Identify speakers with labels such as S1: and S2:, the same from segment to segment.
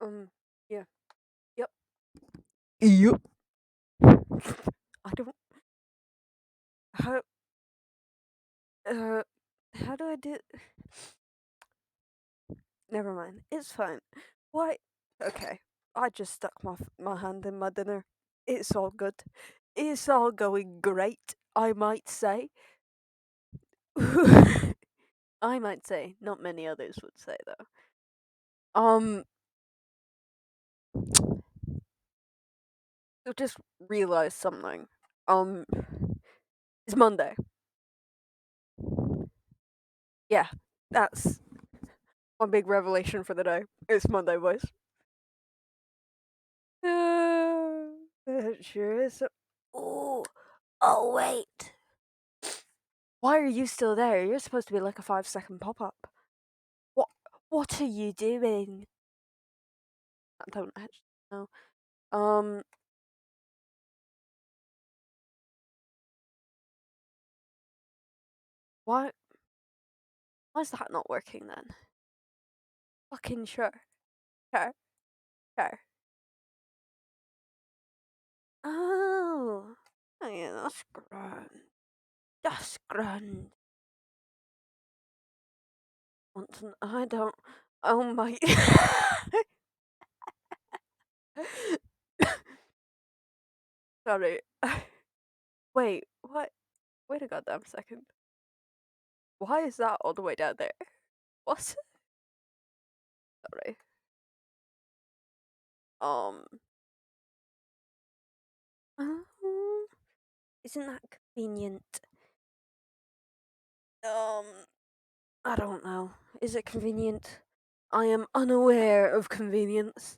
S1: Oh, yeah. Yep. Yep. I don't. How? Uh. How do I do? Never mind. It's fine. Why? Okay. I just stuck my hand in my dinner. It's all good. It's all going great. I might say. I might say. Not many others would say though. Um. I just realized something. Um. It's Monday. Yeah. That's one big revelation for the day. It's Monday, boys. It sure is. Oh, oh wait. Why are you still there? You're supposed to be like a 5-second pop up. What? What are you doing? I don't actually know. Um. Why? Why's that not working then? Fucking sure. Sure. Sure. Oh. Oh yeah, that's grand. That's grand. I don't. Oh my. Sorry. Wait. What? Wait a goddamn second. Why is that all the way down there? What? Sorry. Um. uh, isn't that convenient? Um. I don't know. Is it convenient? I am unaware of convenience.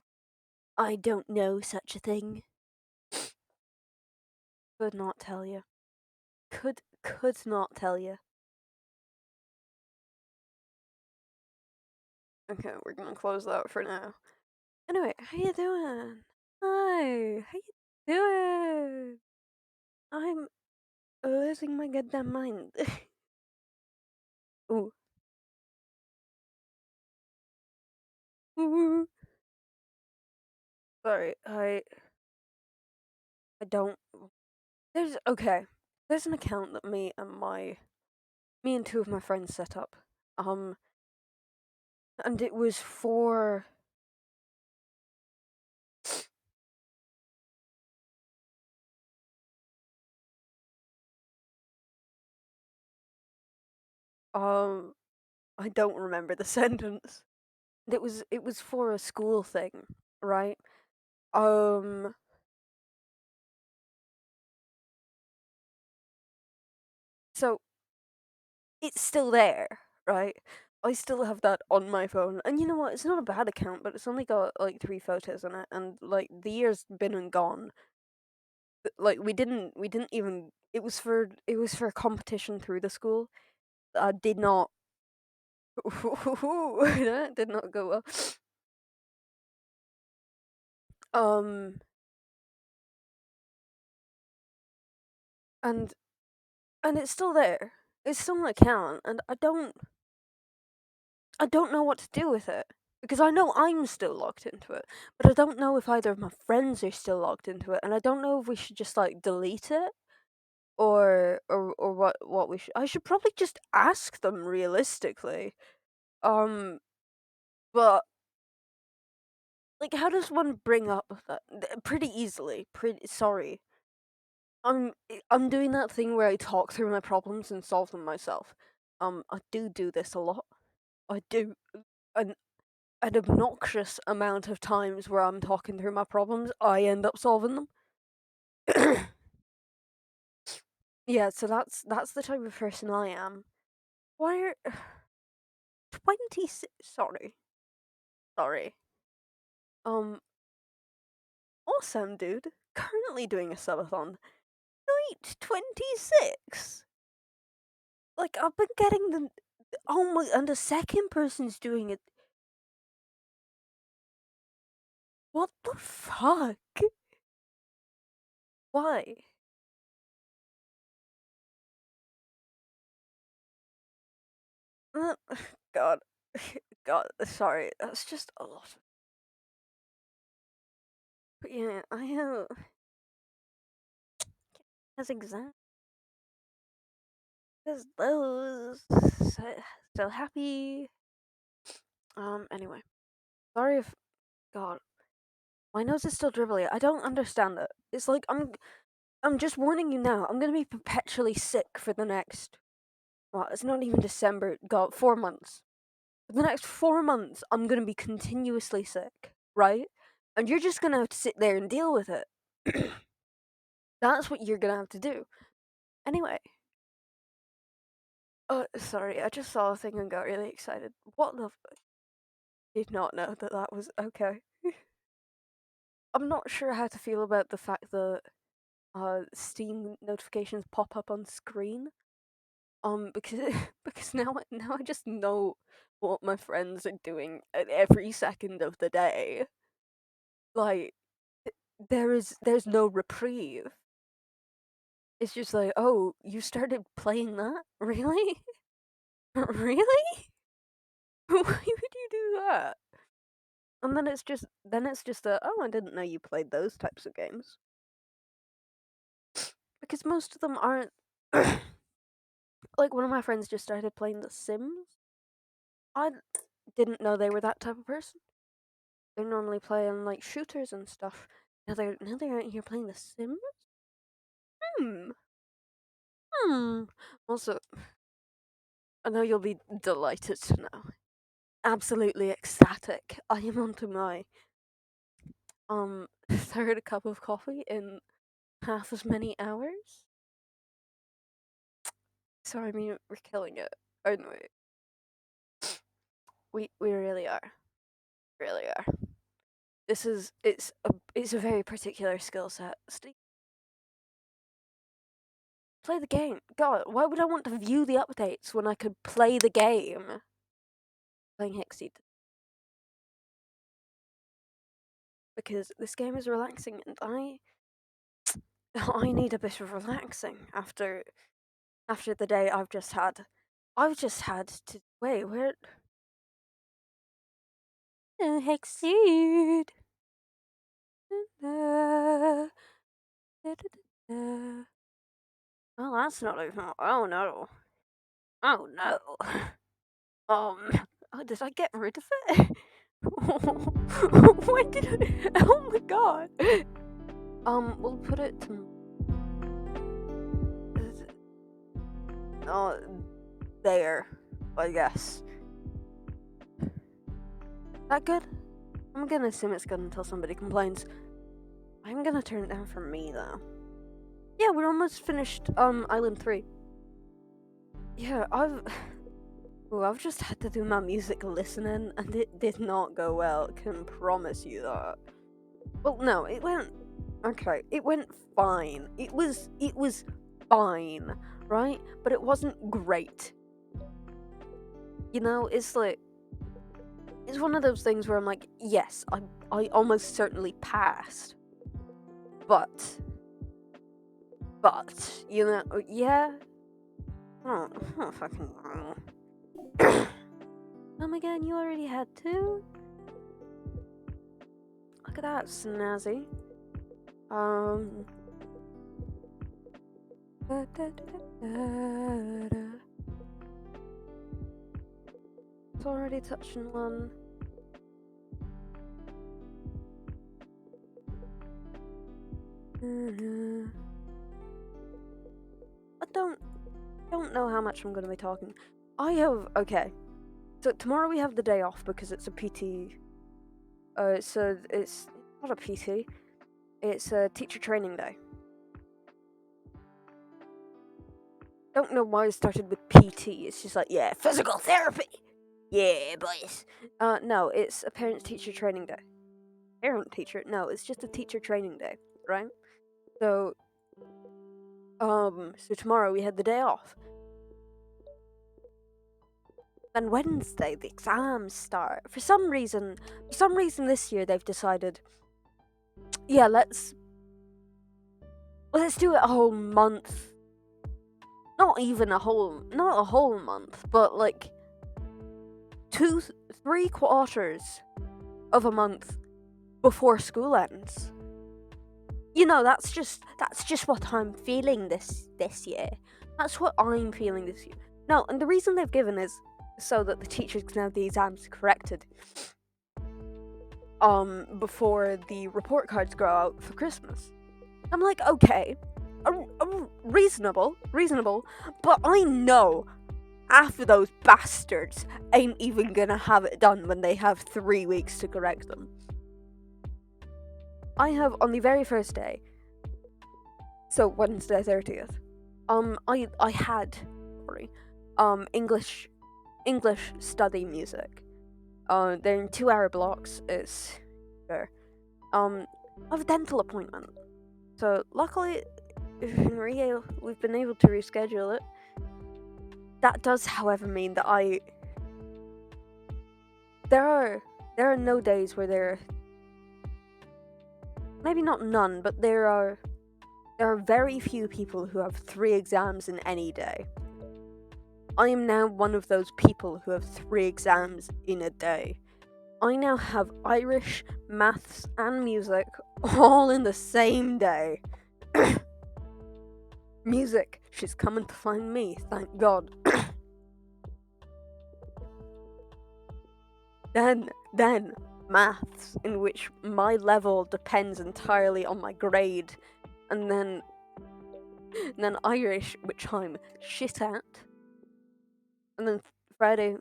S1: I don't know such a thing. Could not tell you. Could not tell you. Okay, we're gonna close that for now. Anyway, how you doing? Hi, how you doing? I'm losing my goddamn mind. Ooh. Ooh. Sorry, I don't. There's okay. There's an account that me and two of my friends set up. Um, and it was for um I don't remember the sentence. It was for a school thing, right? Um so it's still there, right? I still have that on my phone. And you know what? It's not a bad account, but it's only got like 3 photos on it and like the year's been and gone. Like we didn't even it was for a competition through the school. I did not that did not go well. Um and and it's still there. It's still an account and I don't know what to do with it because I know I'm still logged into it, but I don't know if either of my friends are still logged into it, and I don't know if we should just like delete it or what we should. I should probably just ask them realistically. Um, but like, how does one bring up that pretty easily? Pretty sorry. I'm doing that thing where I talk through my problems and solve them myself. I do this a lot. I do. And an obnoxious amount of times where I'm talking through my problems, I end up solving them. Yeah, so that's the type of person I am. Why are 26? Sorry. Um, awesome, dude. Currently doing a subathon. Night 26. Like I've been getting the oh my, and the second person's doing it. What the fuck? Why? Uh, God. god, sorry, that's just a lot. But yeah, I have as exam as those. So happy. Anyway, sorry if God, my nose is still dribbly. I don't understand it. It's like I'm just warning you now. I'm gonna be perpetually sick for the next. Well, it's not even December. God, 4 months. For the next 4 months, I'm gonna be continuously sick, right? And you're just gonna have to sit there and deal with it. That's what you're gonna have to do. Anyway. Sorry, I just saw a thing and got really excited. What the? Did not know that that was okay. I'm not sure how to feel about the fact that Steam notifications pop up on screen. Because because now I just know what my friends are doing at every second of the day. Like there's no reprieve. It's just like, oh, you started playing that? Really? Really? Why would you do that? And then it's just a, oh, I didn't know you played those types of games. Because most of them aren't. Like, one of my friends just started playing The Sims. I didn't know they were that type of person. They're normally playing, like, shooters and stuff. Now they're out here playing The Sims? Hmm. Hmm. Also, I know you'll be delighted to know. Absolutely ecstatic. I am onto my, third cup of coffee in half as many hours. So I mean, we're killing it, aren't we? We really are, really are. It's a very particular skill set. Play the game. God, why would I want to view the updates when I could play the game? Playing Hexceed because this game is relaxing, and I need a bit of relaxing after the day I've just had. I've just had to wait. Where? Hexceed. Da, da, da, da. Oh, that's not even. Oh no. Oh no. Oh, did I get rid of it? When did I? Oh my god. We'll put it to. Oh, there. I guess. That good? I'm gonna assume it's good until somebody complains. I'm gonna turn it down for me though. Yeah, we're almost finished. Island 3. Yeah, I've just had to do my music listening, and it did not go well. Can promise you that. Well, no, it went okay. It went fine. It was fine, right? But it wasn't great. You know, it's like it's one of those things where I'm like, yes, I almost certainly passed, but you know, yeah. I don't fucking know. Oh my god, you already had two? Look at that, snazzy. Da, da, da, da. It's already touching one. I don't know how much I'm going to be talking. Okay. So tomorrow we have the day off because it's a PT. So it's not a PT. It's a teacher training day. Don't know why I started with PT. It's just like, yeah, physical therapy. Yeah, boys. No, it's a parent teacher training day. Parent teacher? No, it's just a teacher training day, right? So, so tomorrow we had the day off. Then Wednesday the exams start. For some reason this year they've decided, yeah, let's do it a whole month. Not a whole month, but like 3/4 of a month before school ends. That's just what I'm feeling this year. That's what I'm feeling this year. No, and the reason they've given is so that the teachers can have the exams corrected before the report cards go out for Christmas. I'm like, okay, reasonable, but I know half of those bastards ain't even gonna have it done when they have 3 weeks to correct them. I have on the very first day, so Wednesday 30th, I had English study music. They're in 2-hour blocks. It's sure. I have a dental appointment, so luckily, we've been able to reschedule it. That does, however, mean that there are no days where there, maybe not none, but there are very few people who have 3 exams in any day. I am now one of those people who have 3 exams in a day. I now have Irish, maths, and music all in the same day. Music, she's coming to find me, thank God. Then maths, in which my level depends entirely on my grade, and then Irish, which I'm shit at, and then Friday,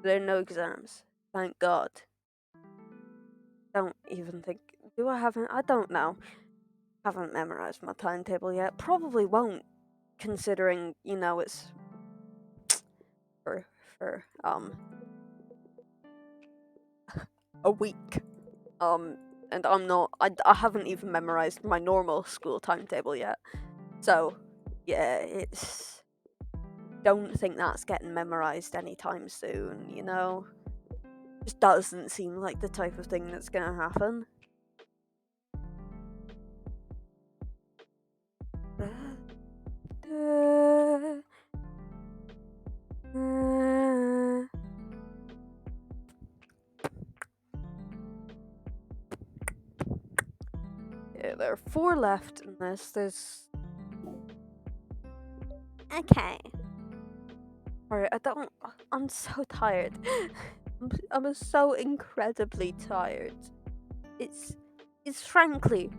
S1: there are no exams, thank God. Don't even think, I don't know. Haven't memorized my timetable yet, probably won't, considering, it's for a week. And I haven't even memorized my normal school timetable yet. So, yeah, don't think that's getting memorized anytime soon, Just doesn't seem like the type of thing that's gonna happen. Yeah, there are 4 left in this. There's... Okay. Alright, I'm so tired. I'm so incredibly tired. It's frankly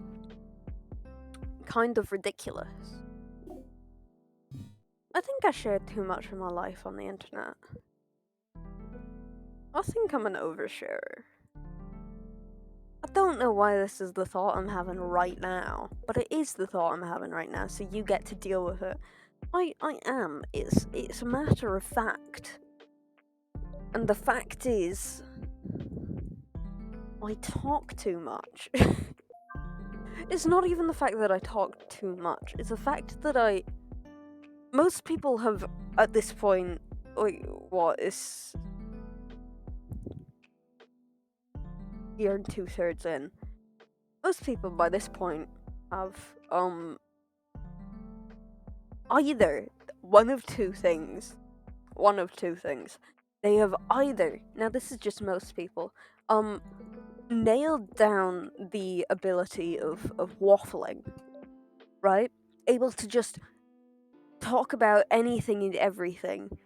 S1: kind of ridiculous. I think I shared too much of my life on the internet. I think I'm an oversharer. I don't know why this is the thought I'm having right now, but it is the thought I'm having right now, so you get to deal with it. I am. It's a matter of fact. And the fact is, I talk too much. It's not even the fact that I talk too much, it's the fact that most people have, at this point, year and 2/3 in, most people by this point have, either one of two things. They have either, now this is just most people, nailed down the ability of waffling, right? Able to just talk about anything and everything,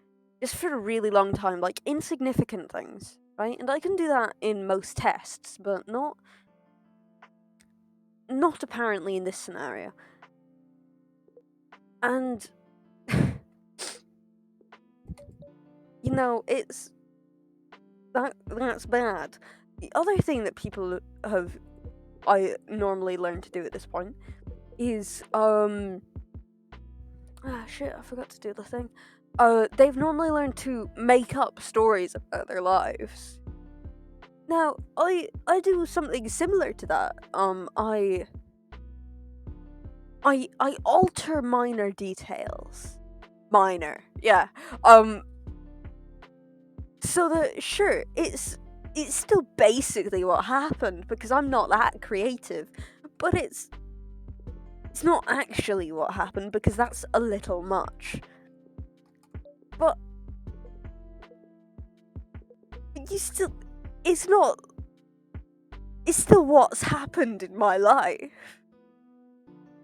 S1: just for a really long time, like insignificant things, right? And I can do that in most tests, but not apparently in this scenario. And it's that's bad. The other thing that people I normally learn to do at this point is shit, I forgot to do the thing. They've normally learned to make up stories about their lives. Now, I do something similar to that. I alter minor details. Minor, yeah. So that, sure, it's still basically what happened because I'm not that creative, but it's not actually what happened because that's a little much. But you still, it's not, it's still what's happened in my life.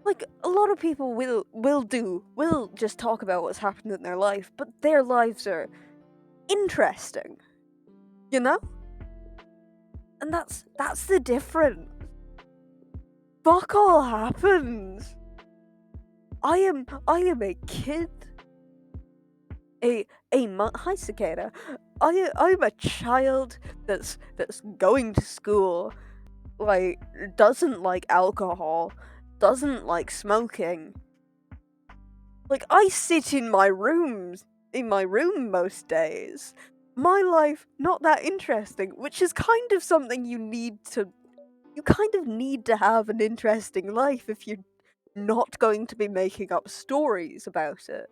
S1: Like, a lot of people will just talk about what's happened in their life, but their lives are interesting, you know? And that's the difference. Fuck all happens. I am a kid. Hi cicada. I'm a child that's going to school, like, doesn't like alcohol, doesn't like smoking. Like, I sit in my room most days. My life not that interesting, which is kind of something you kind of need to have an interesting life if you're not going to be making up stories about it.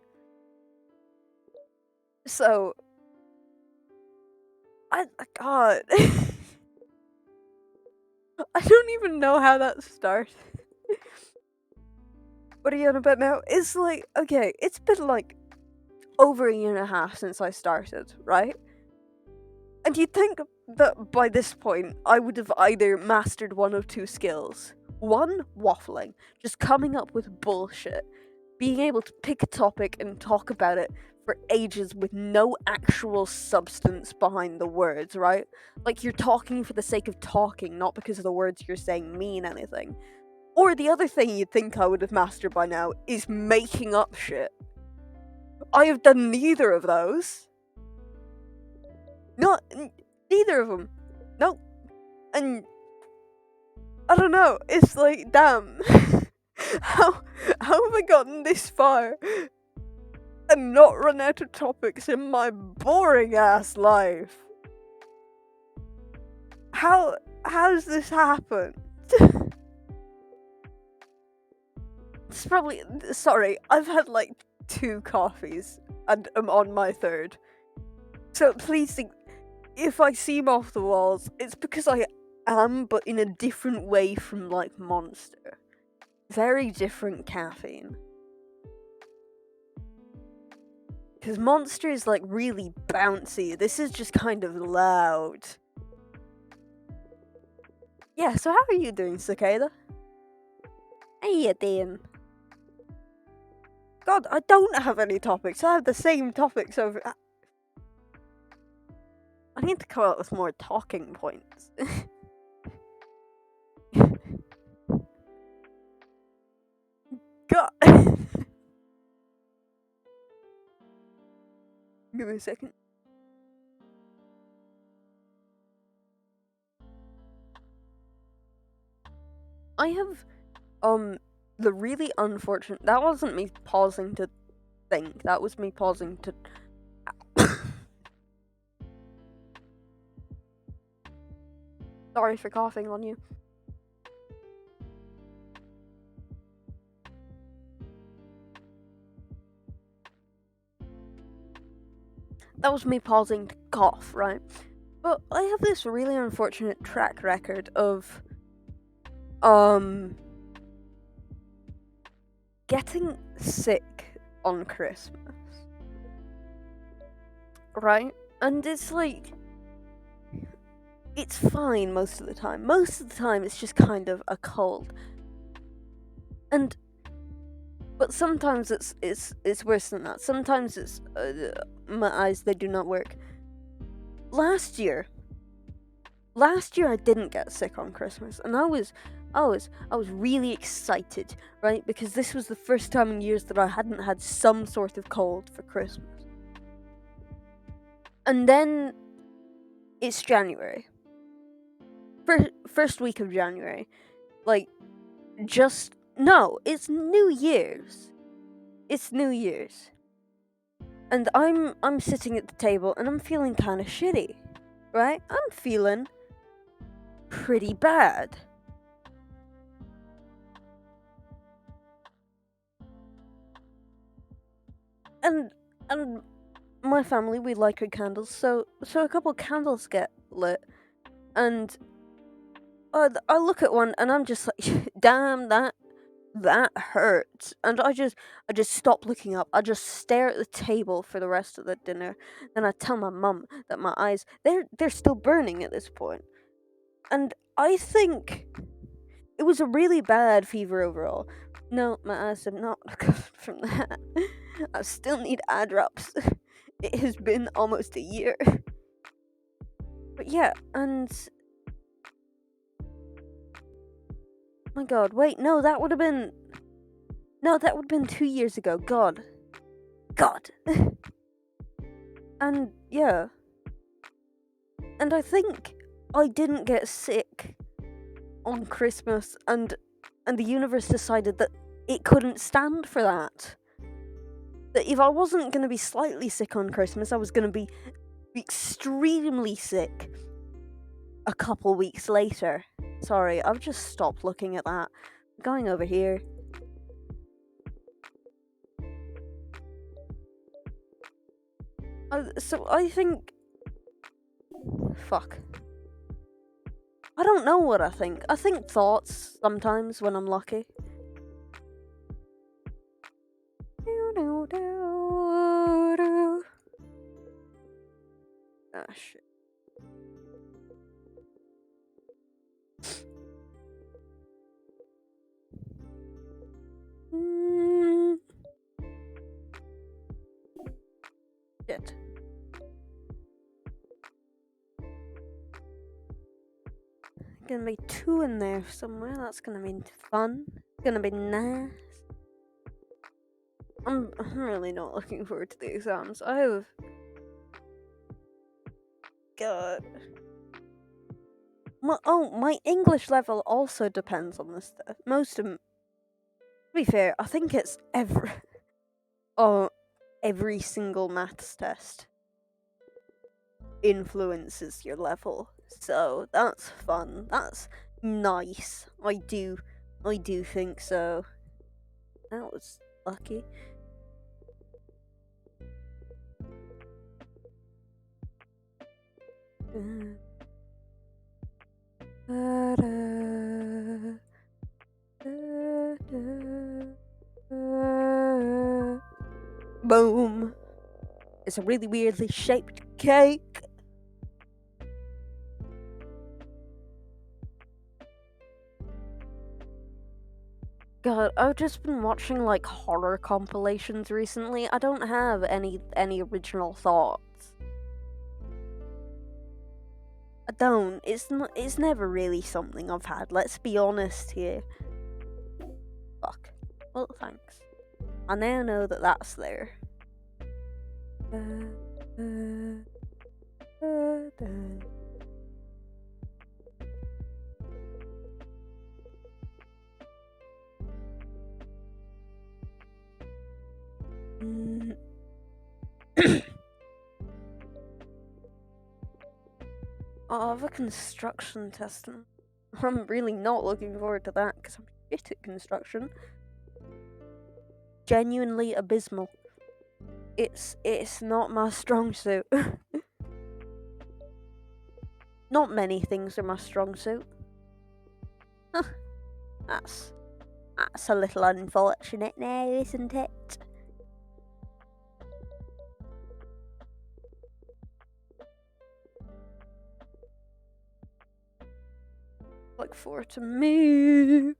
S1: So, God, I don't even know how that started. What are you on about now? It's like, okay, it's been like over a year and a half since I started, right? And you'd think that by this point I would have either mastered one of two skills. One, waffling, just coming up with bullshit, being able to pick a topic and talk about it for ages with no actual substance behind the words, right? Like, you're talking for the sake of talking, not because the words you're saying mean anything. Or the other thing you'd think I would have mastered by now is making up shit. I have done neither of those. Neither of them. Nope. And I don't know. It's like, damn. how have I gotten this far and not run out of topics in my boring ass life? How's this happened? It's probably, sorry, I've had like 2 coffees and I'm on my 3rd. So please think, if I seem off the walls, it's because I am, but in a different way from, like, Monster. Very different caffeine. Because Monster is, like, really bouncy. This is just kind of loud. Yeah, so how are you doing, Cicada? How you doing? God, I don't have any topics. I have the same topics over... I need to come up with more talking points. God. Give me a second. I have, the really unfortunate... That wasn't me pausing to think. That was me pausing to... Sorry for coughing on you. That was me pausing to cough, right? But I have this really unfortunate track record of, getting sick on Christmas. Right? And it's like, it's fine most of the time. Most of the time it's just kind of a cold. But sometimes it's worse than that. Sometimes it's, my eyes, they do not work. Last year I didn't get sick on Christmas, and I was really excited, right? Because this was the first time in years that I hadn't had some sort of cold for Christmas. And then it's January. First week of January. Like, it's New Year's. It's New Year's. And I'm sitting at the table and I'm feeling kind of shitty, right? I'm feeling pretty bad. And my family, we light candles, so a couple candles get lit, and I look at one and I'm just like, damn, that hurts. And I just stop looking up. I just stare at the table for the rest of the dinner. Then I tell my mum that my eyes they're still burning at this point. And I think it was a really bad fever overall. No, my eyes have not recovered from that. I still need eye drops. It has been almost a year. But yeah, and my god, wait, no, that would have been 2 years ago. God. And yeah. And I think I didn't get sick on Christmas, and the universe decided that it couldn't stand for that. That if I wasn't going to be slightly sick on Christmas, I was going to be extremely sick a couple weeks later. Sorry, I've just stopped looking at that. I'm going over here. So I think... Fuck. I don't know what I think. I think thoughts sometimes when I'm lucky. Ah, shit. Shit. Gonna be 2 in there somewhere. That's gonna be fun. Gonna be nice. I'm really not looking forward to the exams. I have... God. My English level also depends on this stuff. Most of them... To be fair, I think it's every single maths test influences your level. So that's fun. That's nice. I do think so. That was lucky. Boom. It's a really weirdly shaped cake. God, I've just been watching like horror compilations recently. I don't have any original thoughts. I don't. It's never really something I've had. Let's be honest here. Fuck. Well, thanks. I now know that that's there. I have a construction test. I'm really not looking forward to that because I'm shit at construction. Genuinely abysmal. It's not my strong suit. Not many things are my strong suit. Huh. That's a little unfortunate now, isn't it? Look forward to me.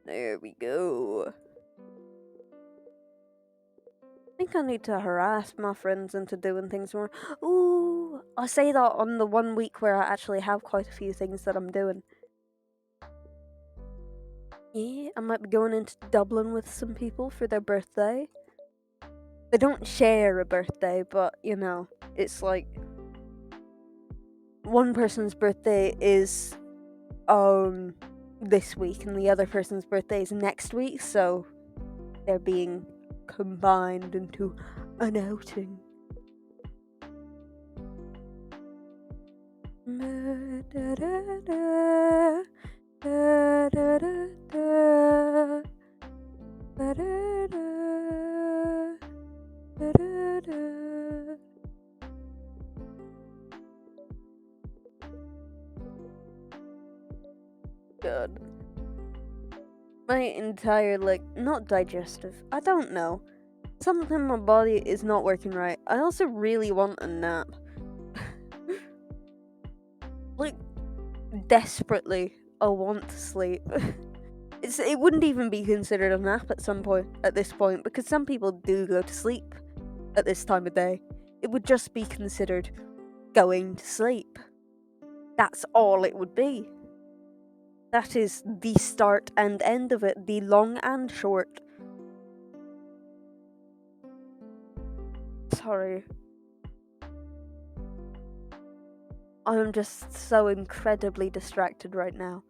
S1: There we go. I think I need to harass my friends into doing things more. Ooh, I say that on the 1 week where I actually have quite a few things that I'm doing. Yeah, I might be going into Dublin with some people for their birthday. They don't share a birthday, but you know, it's like one person's birthday is this week and the other person's birthday is next week, so they're being combined into an outing. God. My entire, not digestive. I don't know. Something in my body is not working right. I also really want a nap. Desperately, I want to sleep. It wouldn't even be considered a nap at this point, because some people do go to sleep at this time of day. It would just be considered going to sleep. That's all it would be. That is the start and end of it, the long and short. Sorry. I'm just so incredibly distracted right now.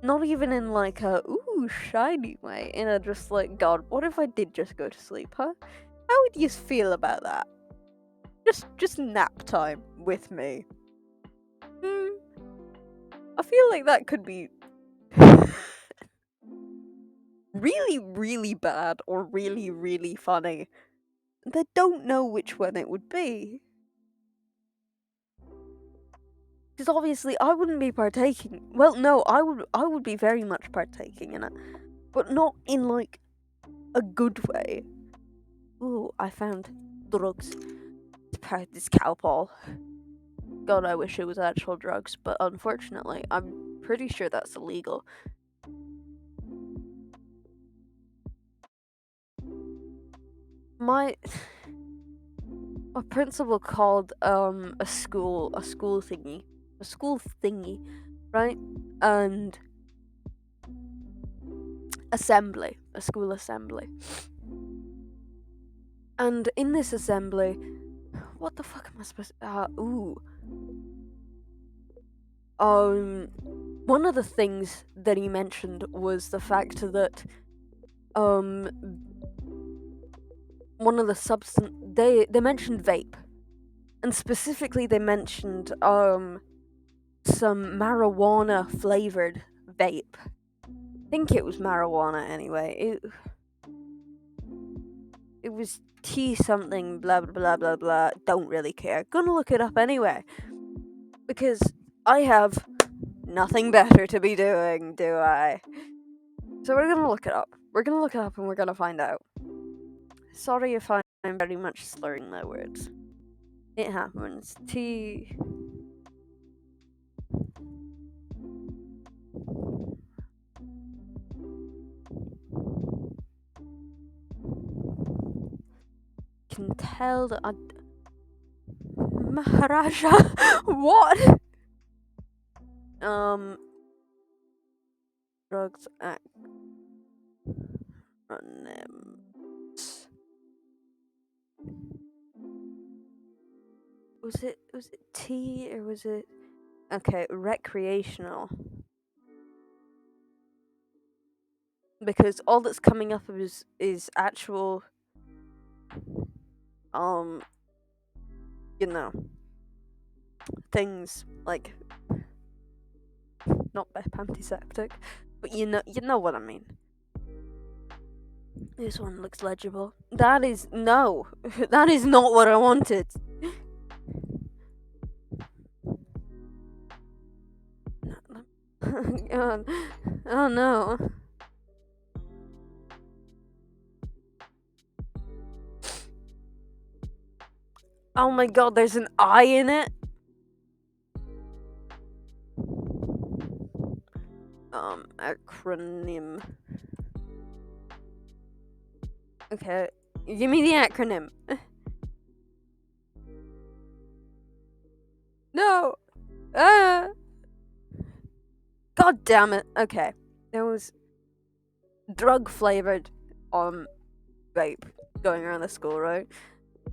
S1: Not even in like a ooh shiny way, in a just like, God, what if I did just go to sleep, huh? How would you feel about that? Just nap time with me. I feel like that could be really, really bad or really, really funny. I don't know which one it would be. Because obviously I wouldn't be partaking. Well, no, I would be very much partaking in it, but not in like a good way. Ooh, I found drugs. This Calpol. God, I wish it was actual drugs, but unfortunately, I'm pretty sure that's illegal. My principal called a school thingy, right? And a school assembly. And in this assembly, what the fuck am I supposed to, one of the things that he mentioned was the fact that one of the they mentioned vape, and specifically they mentioned some marijuana flavored vape. I think it was marijuana anyway. It was tea something blah blah blah blah blah. Don't really care. Gonna look it up anyway, because I have nothing better to be doing, do I? So we're gonna look it up. We're gonna look it up and we're gonna find out. Sorry if I'm very much slurring my words. It happens. Tea. Can tell that I. Maharaja? What? Drugs acronyms. Was it T or was it okay, recreational? Because all that's coming up is actual you know, things like not antiseptic, but you know what I mean. This one looks legible. That is no. That is not what I wanted. God. Oh no. Oh my god, there's an I in it. Acronym. Okay, give me the acronym. No. God damn it. Okay, there was drug flavored vape going around the school, right?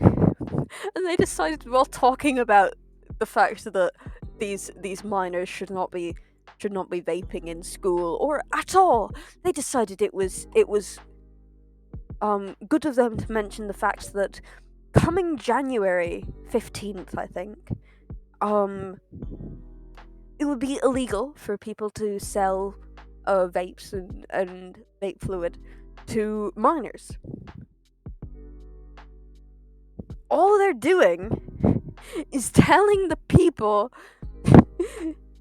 S1: And they decided, while talking about the fact that these minors should not be vaping in school or at all, they decided it was good of them to mention the fact that coming January 15th, I think, it would be illegal for people to sell vapes and vape fluid to minors. All they're doing is telling the people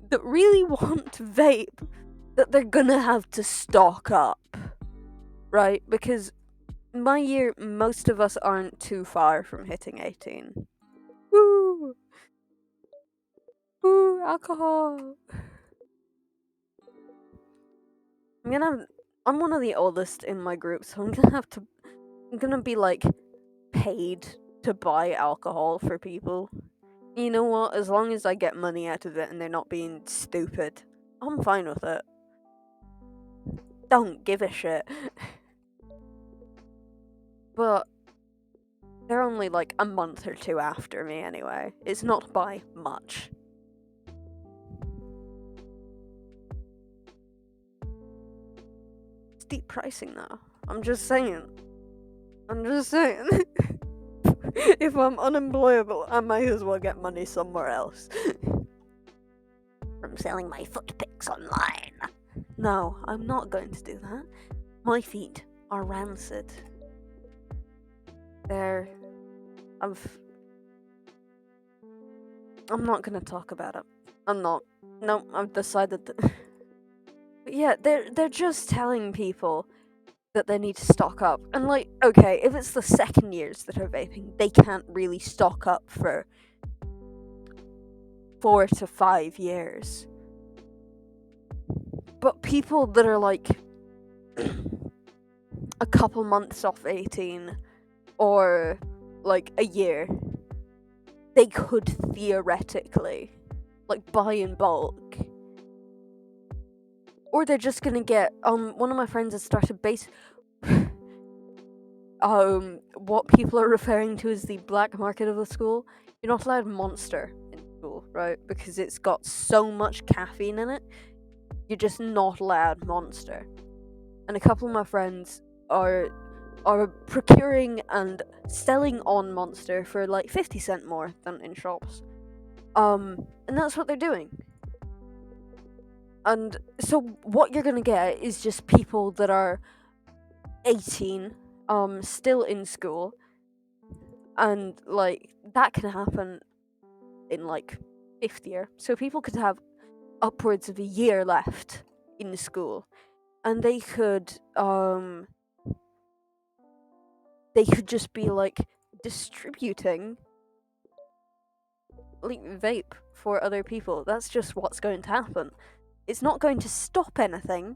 S1: that really want to vape that they're gonna have to stock up, right? Because my year, most of us aren't too far from hitting 18. Woo! Woo! Alcohol! I'm one of the oldest in my group, so I'm gonna be like paid to buy alcohol for people. You know what? As long as I get money out of it and they're not being stupid, I'm fine with it. Don't give a shit. But they're only like a month or two after me anyway. It's not by much. Steep pricing though. I'm just saying. If I'm unemployable, I might as well get money somewhere else. From selling my foot pics online. No, I'm not going to do that. My feet are rancid. I'm not gonna talk about it. I'm not. No, I've decided that. But yeah, they're just telling people that they need to stock up. And like, okay, if it's the second years that are vaping, they can't really stock up for 4 to 5 years. But people that are like a couple months off 18 or like a year, they could theoretically like buy in bulk. Or they're just gonna get one of my friends has started what people are referring to as the black market of the school. You're not allowed Monster in school, right? Because it's got so much caffeine in it. You're just not allowed Monster. And a couple of my friends are procuring and selling on Monster for like 50 cent more than in shops. And that's what they're doing. And so what you're gonna get is just people that are 18, still in school, and like that can happen in like 5th year. So people could have upwards of a year left in school, and they could just be like distributing like vape for other people. That's just what's going to happen. It's not going to stop anything.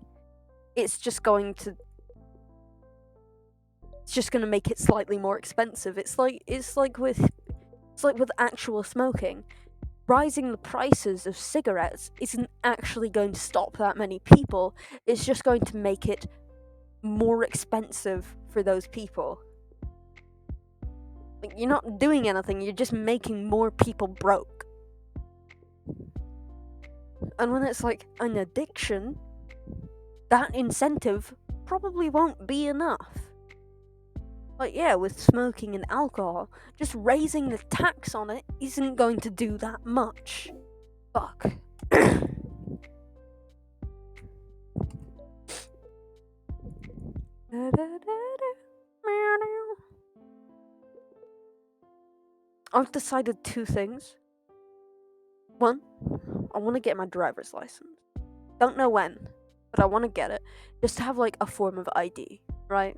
S1: It's just going to make it slightly more expensive. It's like with actual smoking. Rising the prices of cigarettes isn't actually going to stop that many people. It's just going to make it more expensive for those people. Like, you're not doing anything, you're just making more people broke. And when it's like an addiction, that incentive probably won't be enough. Like, yeah, with smoking and alcohol, just raising the tax on it isn't going to do that much. Fuck. I've decided 2 things. 1, I want to get my driver's license. Don't know when, but I want to get it. Just to have like a form of ID, right?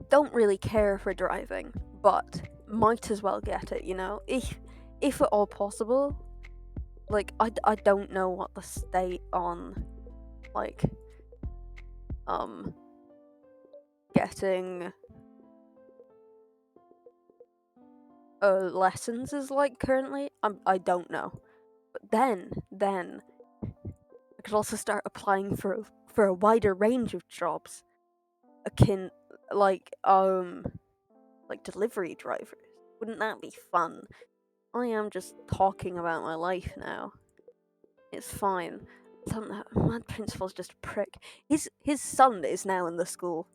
S1: Don't really care for driving, but might as well get it, you know? If at all possible. Like, I don't know what the state on, like, getting lessons is like currently. I don't know. But then I could also start applying for a wider range of jobs, akin like delivery drivers. Wouldn't that be fun? I am just talking about my life now. It's fine. My principal's just a prick. His son is now in the school.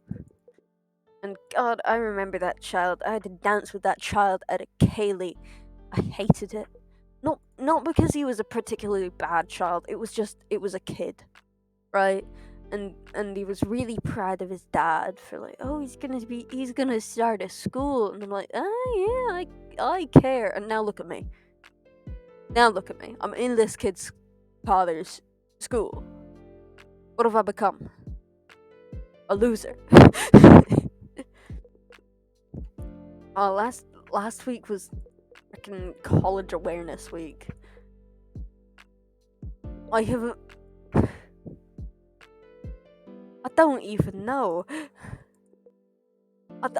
S1: And God, I remember that child. I had to dance with that child at a Kaylee. I hated it. Not because he was a particularly bad child. It was a kid, right? And he was really proud of his dad for like, oh, he's gonna start a school, and I'm like, oh yeah, I care. And now look at me. Now look at me. I'm in this kid's father's school. What have I become? A loser. Last week was freaking college awareness week. I have. I don't even know.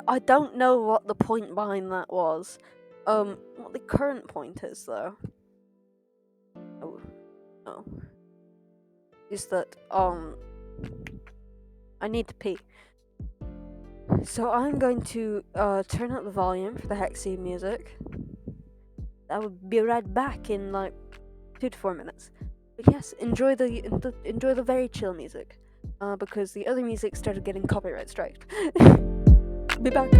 S1: I don't know what the point behind that was. What the current point is though. Oh, is that I need to pee. So I'm going to turn up the volume for the Hexceed music. I will be right back in like 2 to 4 minutes. But yes, enjoy the very chill music, because the other music started getting copyright striked. Be back.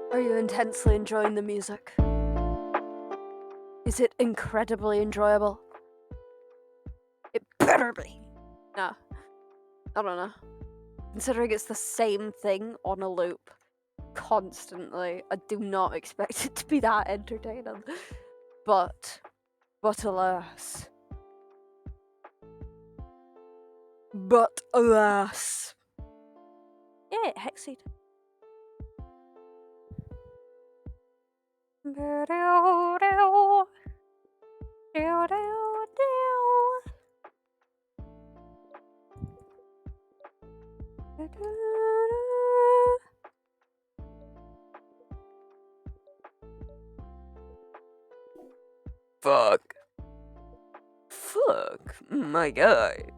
S1: Are you intensely enjoying the music? Is it incredibly enjoyable? It better be. Nah, I don't know. Considering it's the same thing on a loop constantly, I do not expect it to be that entertaining. But alas. But alas. Yeah, Hexceed. Fuck. My god.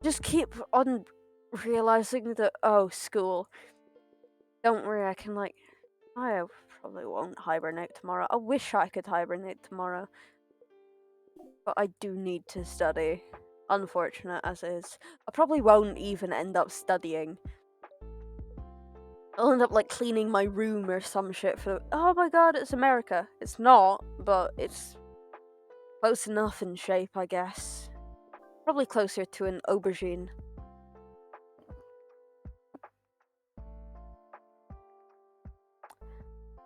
S1: just keep on realizing that, oh, school. Don't worry, I can, like, I probably won't hibernate tomorrow. I wish I could hibernate tomorrow, but I do need to study. Unfortunate as is. I probably won't even end up studying. I'll end up, like, cleaning my room or some shit for. Oh my god, it's America. It's not, but it's close enough in shape, I guess. Probably closer to an aubergine.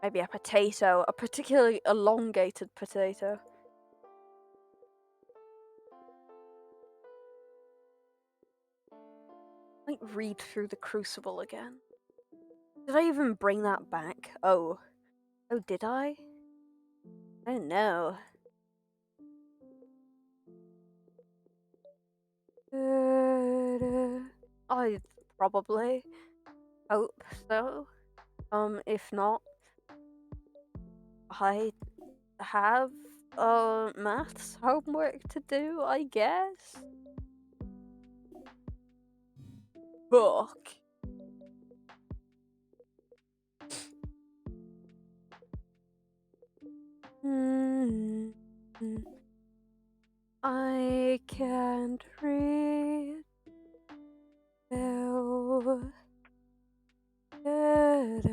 S1: Maybe a potato, a particularly elongated potato. I might read through the Crucible again. Did I even bring that back? Oh, did I? I don't know. I probably hope so. If not, I have maths homework to do, I guess. Fuck. I can't read. Oh. Da, da,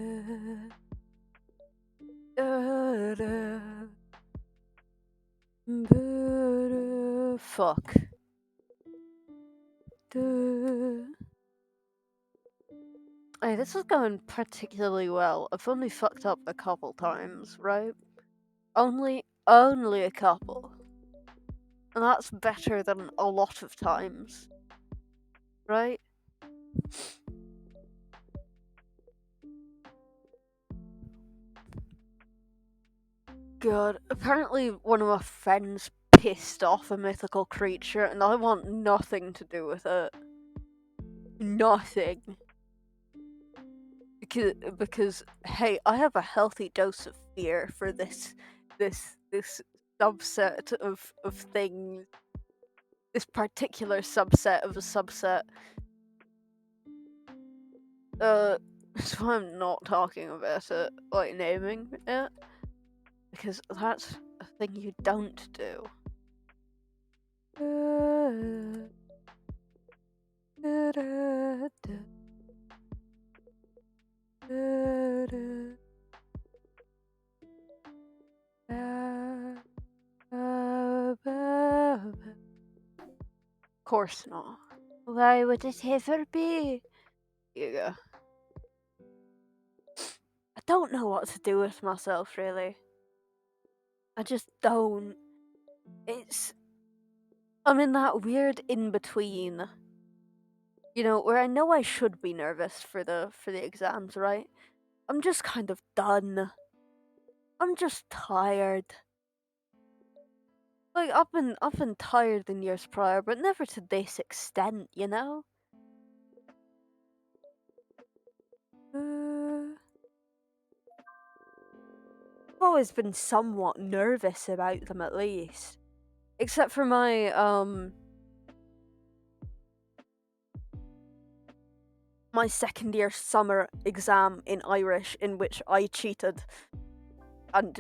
S1: da, da. Fuck. Hey, this is going particularly well. I've only fucked up a couple times, right? Only a couple. And that's better than a lot of times. Right? God, apparently one of my friends pissed off a mythical creature and I want nothing to do with it. Nothing. Because hey, I have a healthy dose of fear for this subset of things. This particular subset of a subset. So I'm not talking about it, like naming it. Because that's a thing you don't do. Of course not. Why would it ever be? Here you go. I don't know what to do with myself, really. I just don't. I'm in that weird in between. You know, where I know I should be nervous for the exams, right? I'm just kind of done. I'm just tired. Like I've been tired in years prior, but never to this extent, you know? I've always been somewhat nervous about them at least. Except for my second year summer exam in Irish in which I cheated and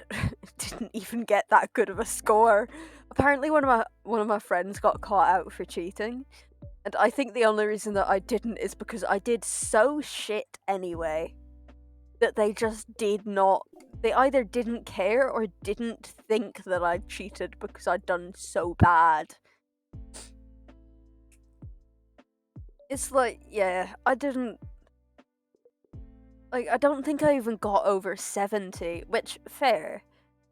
S1: didn't even get that good of a score. Apparently one of my friends got caught out for cheating. And I think the only reason that I didn't is because I did so shit anyway that they just did not. They either didn't care or didn't think that I'd cheated because I'd done so bad. It's like, yeah, I didn't. Like, I don't think I even got over 70, which, fair.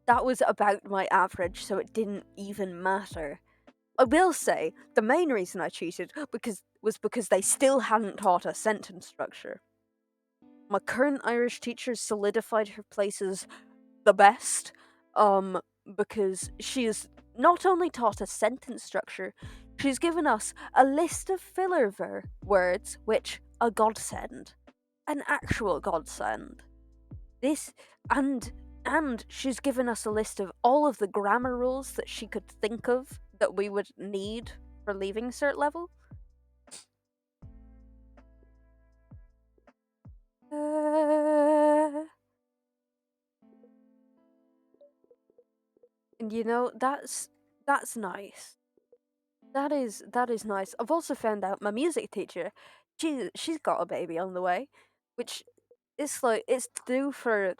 S1: That was about my average, so it didn't even matter. I will say, the main reason I cheated was because they still hadn't taught us sentence structure. My current Irish teacher solidified her place as the best, because she has not only taught us sentence structure, she's given us a list of filler words, which a godsend, an actual godsend. This and she's given us a list of all of the grammar rules that she could think of that we would need for leaving cert level. Uh, and that's nice. That is nice. I've also found out my music teacher, she's got a baby on the way, which is like it's due for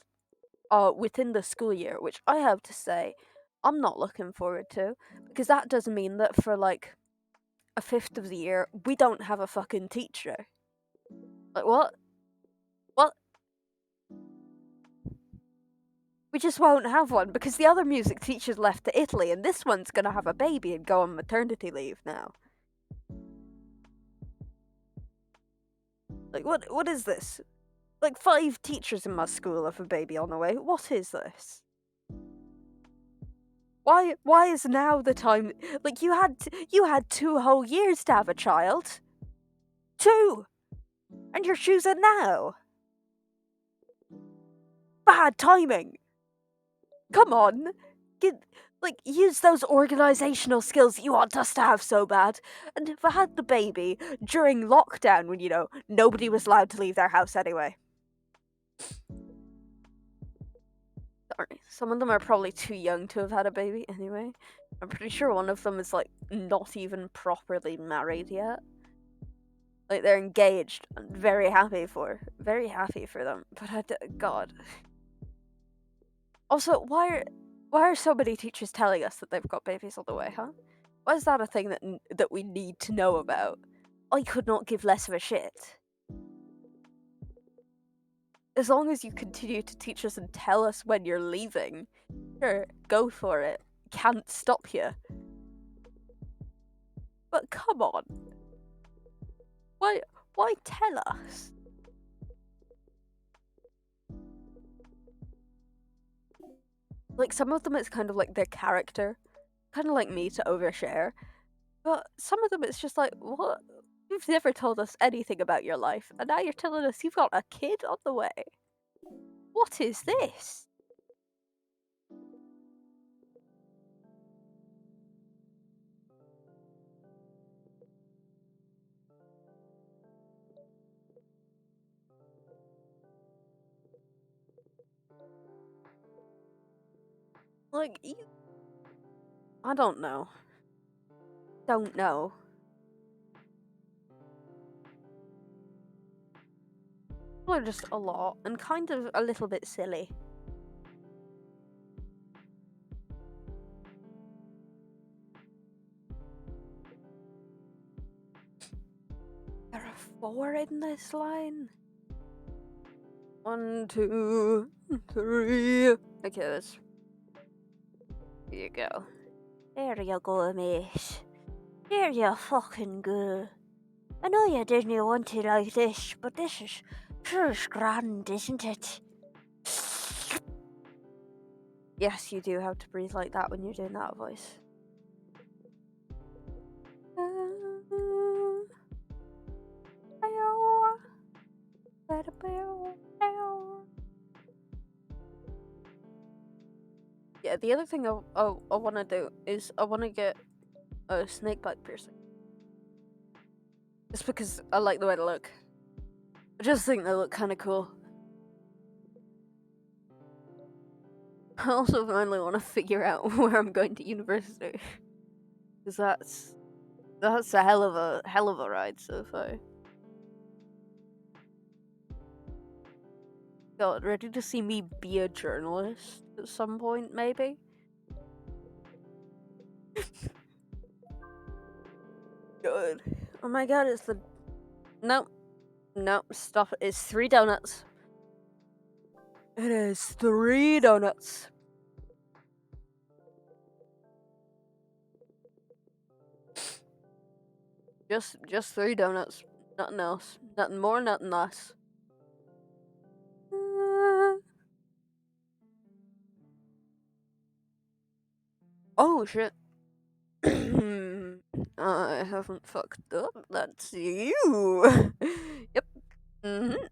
S1: within the school year, which I have to say I'm not looking forward to, because that does mean that for like a fifth of the year we don't have a fucking teacher. Like what? What? We just won't have one because the other music teacher's left to Italy, and this one's gonna have a baby and go on maternity leave now. Like what is this? Like 5 teachers in my school have a baby on the way. What is this? Why is now the time? Like you had 2 whole years to have a child. 2, and you're choosing now. Bad timing. Come on. Get use those organizational skills you want us to have so bad. And if I had the baby during lockdown when nobody was allowed to leave their house anyway. Sorry, some of them are probably too young to have had a baby anyway. I'm pretty sure one of them is like not even properly married yet. Like they're engaged. I'm very happy for them. But God. Also, why are so many teachers telling us that they've got babies on the way, huh? Why is that a thing that we need to know about? I could not give less of a shit. As long as you continue to teach us and tell us when you're leaving, sure, go for it. Can't stop you. But come on. Why tell us? Like some of them it's kind of like their character. Kind of like me to overshare. But some of them it's just like, what? You've never told us anything about your life, and now you're telling us you've got a kid on the way. What is this? Like, I don't know. Don't know. Or just a lot, and kind of a little bit silly. There are 4 in this line. 1, 2, 3. Okay, let's. Here you go. There you go, mate. There you fucking go. I know you didn't want it like this, but this is sure is grand, isn't it? Yes, you do have to breathe like that when you're doing that voice. Yeah, the other thing I want to do is I want to get a snake bite piercing. Just because I like the way they look. I just think they look kind of cool. I also finally want to figure out where I'm going to university. Because that's a hell of a ride so far. God, ready to see me be a journalist at some point, maybe? Good. Oh my god, it's the... Nope. Nope, stop it. It's 3 donuts. It is 3 donuts. Just 3 donuts. Nothing else. Nothing more, nothing less. Oh shit. I haven't fucked up. That's you. Yep. Mm-hmm.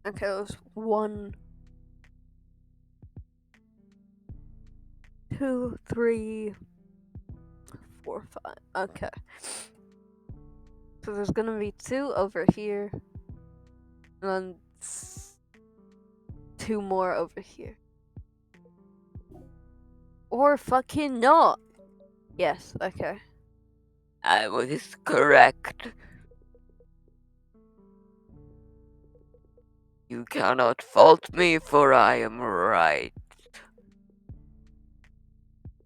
S1: Okay, it was 1, 2, 3, 4, 5. Okay. So there's gonna be 2 over here, and then 2 more over here. Or fucking not. Yes, okay.
S2: I was correct. You cannot fault me, for I am right.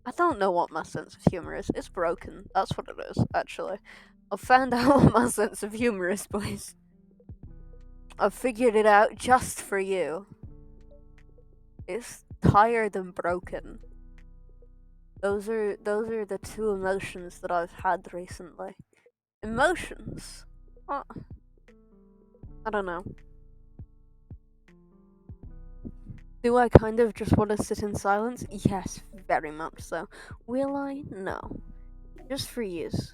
S1: I don't know what my sense of humor is. It's broken. That's what it is, actually. I've found out what my sense of humor is, boys. I've figured it out just for you. It's tired and broken. Those are the 2 emotions that I've had recently. Emotions? Uh, I don't know. Do I kind of just want to sit in silence? Yes, very much so. Will I? No. Just for yous.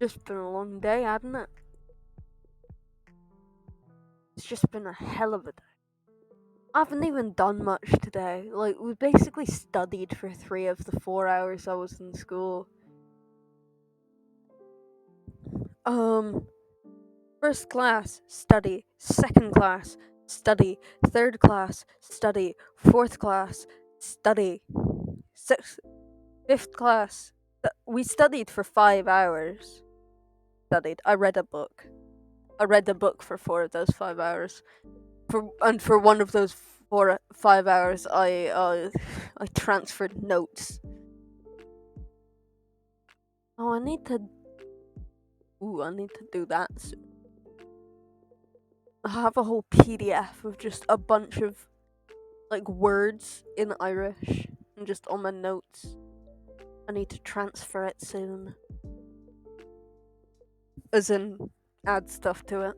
S1: Just been a long day, hasn't it? It's just been a hell of a day. I haven't even done much today. Like, we basically studied for 3 of the 4 hours I was in school. First class, study. Second class, study. Third class, study. Fourth class, study. Sixth, fifth class. We studied for 5 hours. Studied. I read a book. I read the book for 4 of those 5 hours. For one of those 5 hours, I transferred notes. Oh, I need to. Ooh, I need to do that soon. I have a whole PDF of just a bunch of like words in Irish and just on my notes. I need to transfer it soon. As in, add stuff to it.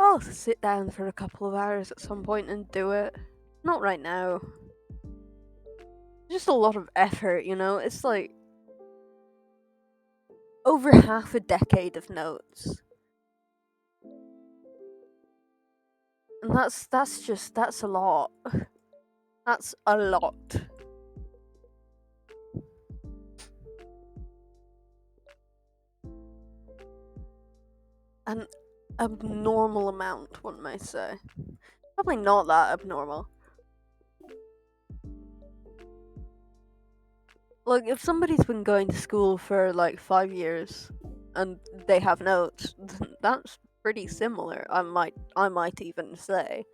S1: I'll sit down for a couple of hours at some point and do it. Not right now. Just a lot of effort, you know? It's like over half a decade of notes. And that's a lot. That's a lot. An abnormal amount, one might say. Probably not that abnormal. Like, if somebody's been going to school for like 5 years and they have notes, that's pretty similar. I might even say.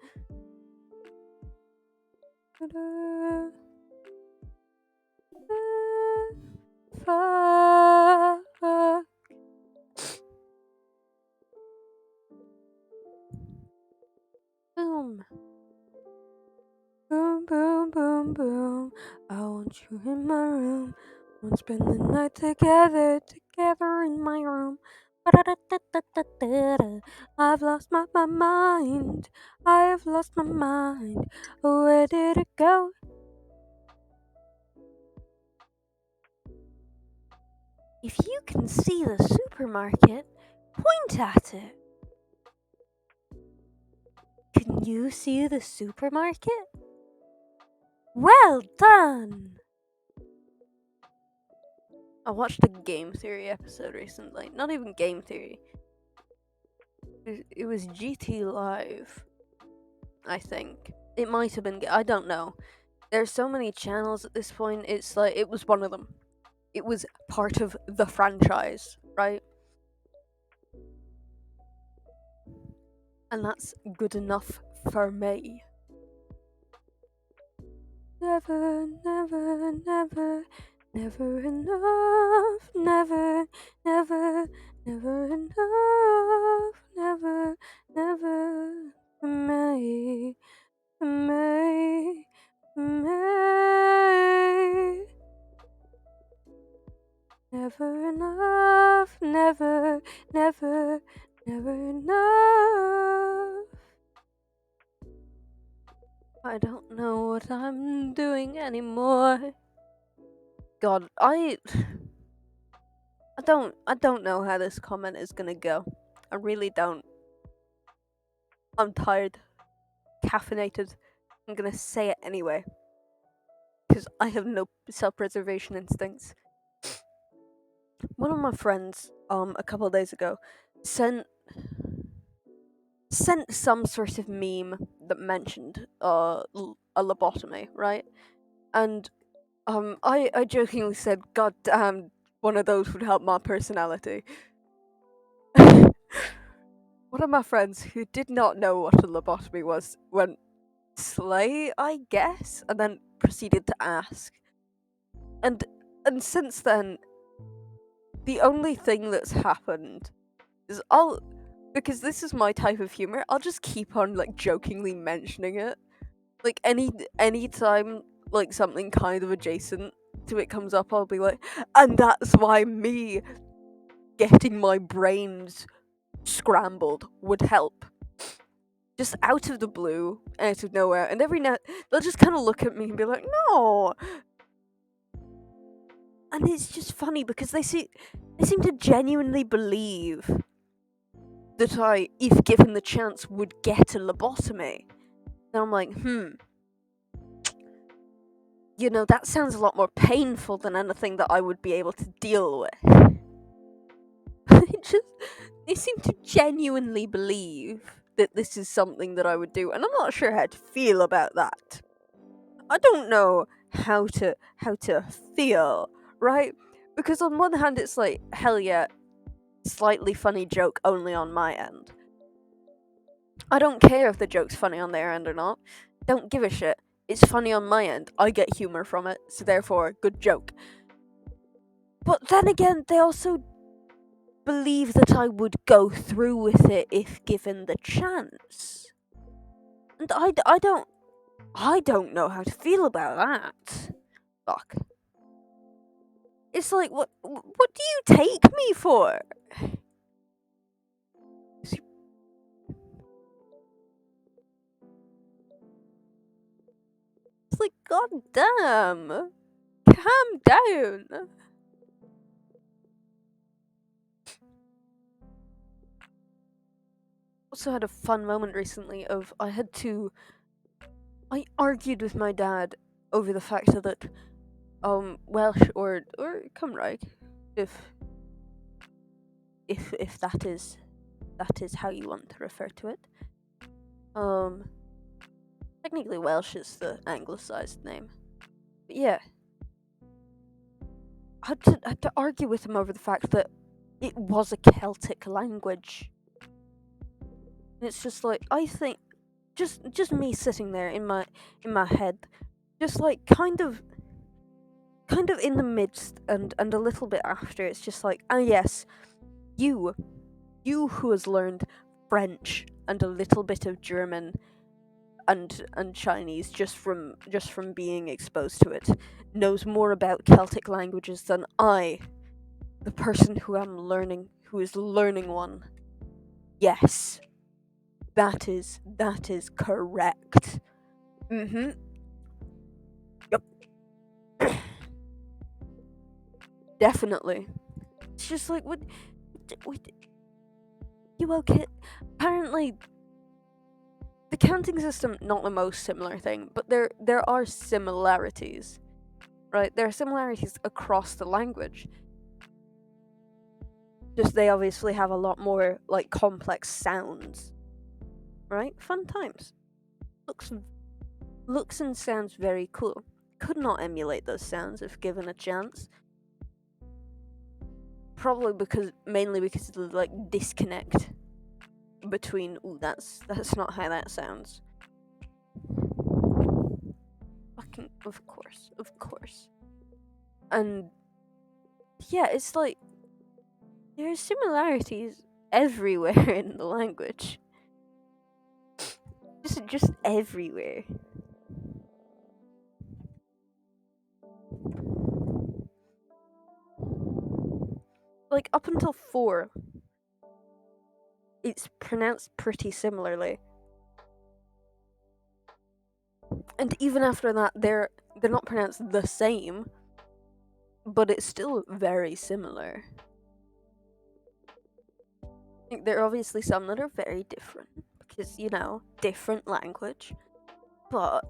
S1: Boom. Boom, boom, boom, boom. I want you in my room. Wanna spend the night together, together in my room. I've lost my mind. I've lost my mind. Where did it go? If you can see the supermarket, point at it. Can you see the supermarket? Well done! I watched a game theory episode recently. Not even game theory. It was GT Live, I think. It might have been. I don't know. There's so many channels at this point. It's like it was one of them. It was part of the franchise, right? And that's good enough for me. Never, never, never, never enough. Never, never, never enough. Never, never for me, for me, for me. Never enough. Never, never, never enough. I don't know what I'm doing anymore. God, I don't know how this comment is gonna go. I really don't. I'm tired, caffeinated. I'm gonna say it anyway because I have no self-preservation instincts. One of my friends, a couple of days ago, sent some sort of meme that mentioned a lobotomy, right? And I jokingly said, "God damn, one of those would help my personality." One of my friends who did not know what a lobotomy was went slay, I guess, and then proceeded to ask. And since then, the only thing that's happened is because this is my type of humor, I'll just keep on like jokingly mentioning it. Like any time like something kind of adjacent to it comes up, I'll be like, and that's why me getting my brains scrambled would help. Just out of the blue, out of nowhere, and every now they'll just kind of look at me and be like, "No," and it's just funny because they seem to genuinely believe that I, if given the chance, would get a lobotomy. And I'm like, that sounds a lot more painful than anything that I would be able to deal with. They seem to genuinely believe that this is something that I would do, and I'm not sure how to feel about that. I don't know how to feel, right? Because on one hand, it's like, hell yeah, slightly funny joke only on my end. I don't care if the joke's funny on their end or not. Don't give a shit. It's funny on my end. I get humor from it, so therefore, good joke. But then again, they also believe that I would go through with it if given the chance. And I don't know how to feel about that. Fuck. It's like, what do you take me for? It's like, god damn. Calm down. Also had a fun moment recently of I argued with my dad over the fact that Welsh or Cymraeg, if that is how you want to refer to it. Technically Welsh is the anglicized name. But yeah. I had to argue with him over the fact that it was a Celtic language. And it's just like, I think just me sitting there in my head, just like kind of in the midst and a little bit after, it's just like, ah yes, you who has learned French and a little bit of German and Chinese just from being exposed to it, knows more about Celtic languages than I, the person who is learning one. Yes, that is correct. Yep. Definitely. It's just like, what you okay? Apparently, the counting system, not the most similar thing, but there are similarities, right? There are similarities across the language. Just they obviously have a lot more like complex sounds, right? Fun times. Looks and sounds very cool. Could not emulate those sounds if given a chance. Probably mainly because of the like disconnect between, ooh, that's not how that sounds. Fucking of course. And yeah, it's like there are similarities everywhere in the language. Just everywhere. Like up until 4, it's pronounced pretty similarly. And even after that, they're not pronounced the same, but it's still very similar. Like, there are obviously some that are very different because, different language. But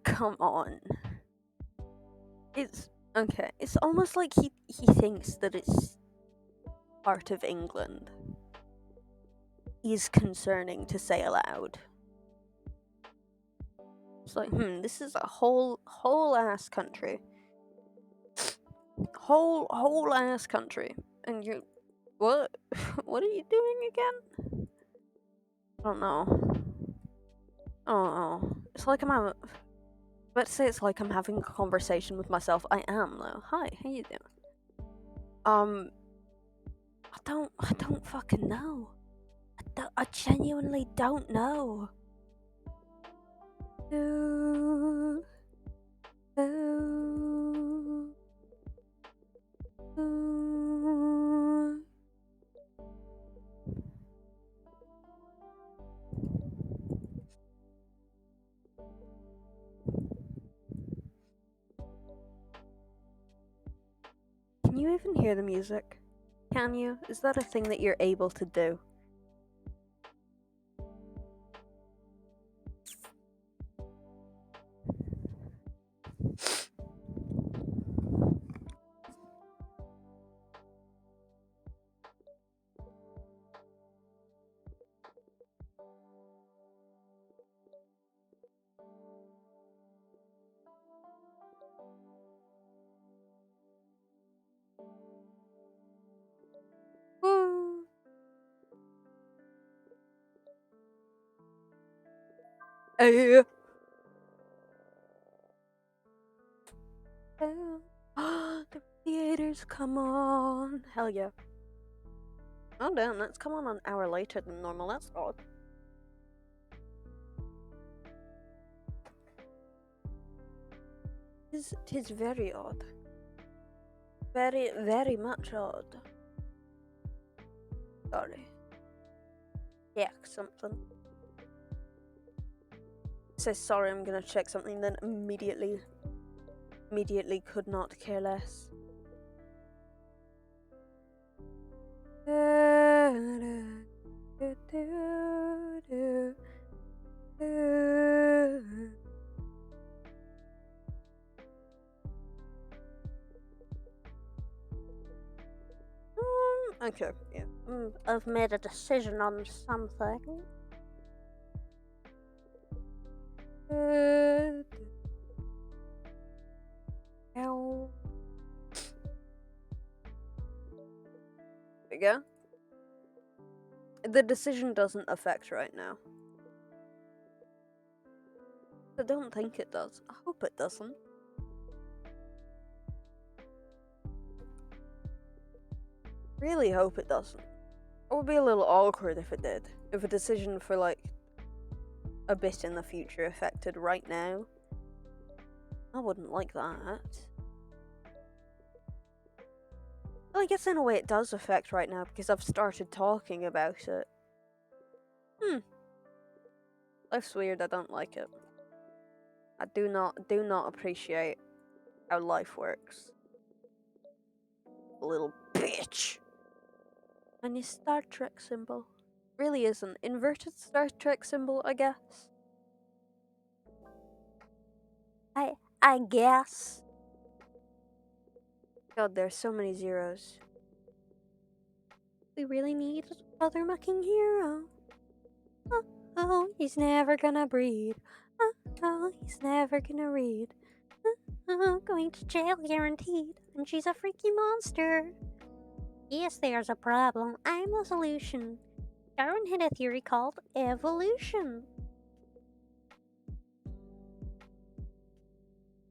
S1: come on. It's okay. It's almost like he thinks that it's part of England is concerning to say aloud. It's like, this is a whole ass country. Whole ass country. And you what what are you doing again? I don't know. Oh, it's like I'm having. Let's say it's like I'm having a conversation with myself. I am though. Hi, how you doing? Um, I don't fucking know. I genuinely don't know. Ooh, ooh, ooh. Can you even hear the music? Can you? Is that a thing that you're able to do? Woo. Hey. The theaters come on. Hell yeah. Oh damn, that's come on an hour later than normal. That's odd. Tis very odd. Very, very much odd. Sorry. Check something. Says sorry, I'm gonna check something, then immediately could not care less. Okay, yeah. I've made a decision on something. There we go. The decision doesn't affect right now. I don't think it does. I hope it doesn't. Really hope it doesn't. It would be a little awkward if it did. If a decision for like a bit in the future affected right now. I wouldn't like that. Well, I guess in a way it does affect right now because I've started talking about it. Life's weird, I don't like it. I do not appreciate how life works. Little bitch. And his Star Trek symbol. Really is an inverted Star Trek symbol, I guess. I guess. God, there's so many zeros. We really need another mucking hero. Oh, he's never gonna breed. Oh, he's never gonna read. Going to jail guaranteed. And she's a freaky monster. Yes, there's a problem. I'm the solution. Darwin had a theory called evolution.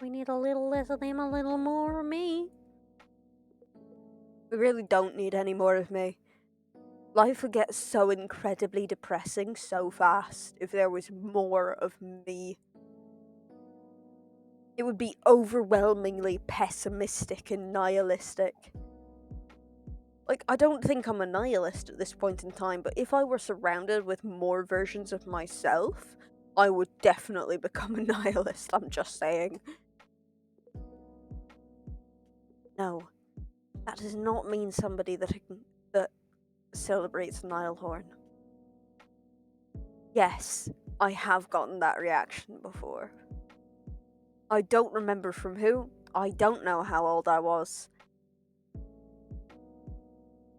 S1: We need a little less of them, a little more of me. We really don't need any more of me. Life would get so incredibly depressing so fast if there was more of me. It would be overwhelmingly pessimistic and nihilistic. Like, I don't think I'm a nihilist at this point in time, but if I were surrounded with more versions of myself, I would definitely become a nihilist, I'm just saying. No. That does not mean somebody that celebrates Nilehorn. Yes, I have gotten that reaction before. I don't remember from who. I don't know how old I was.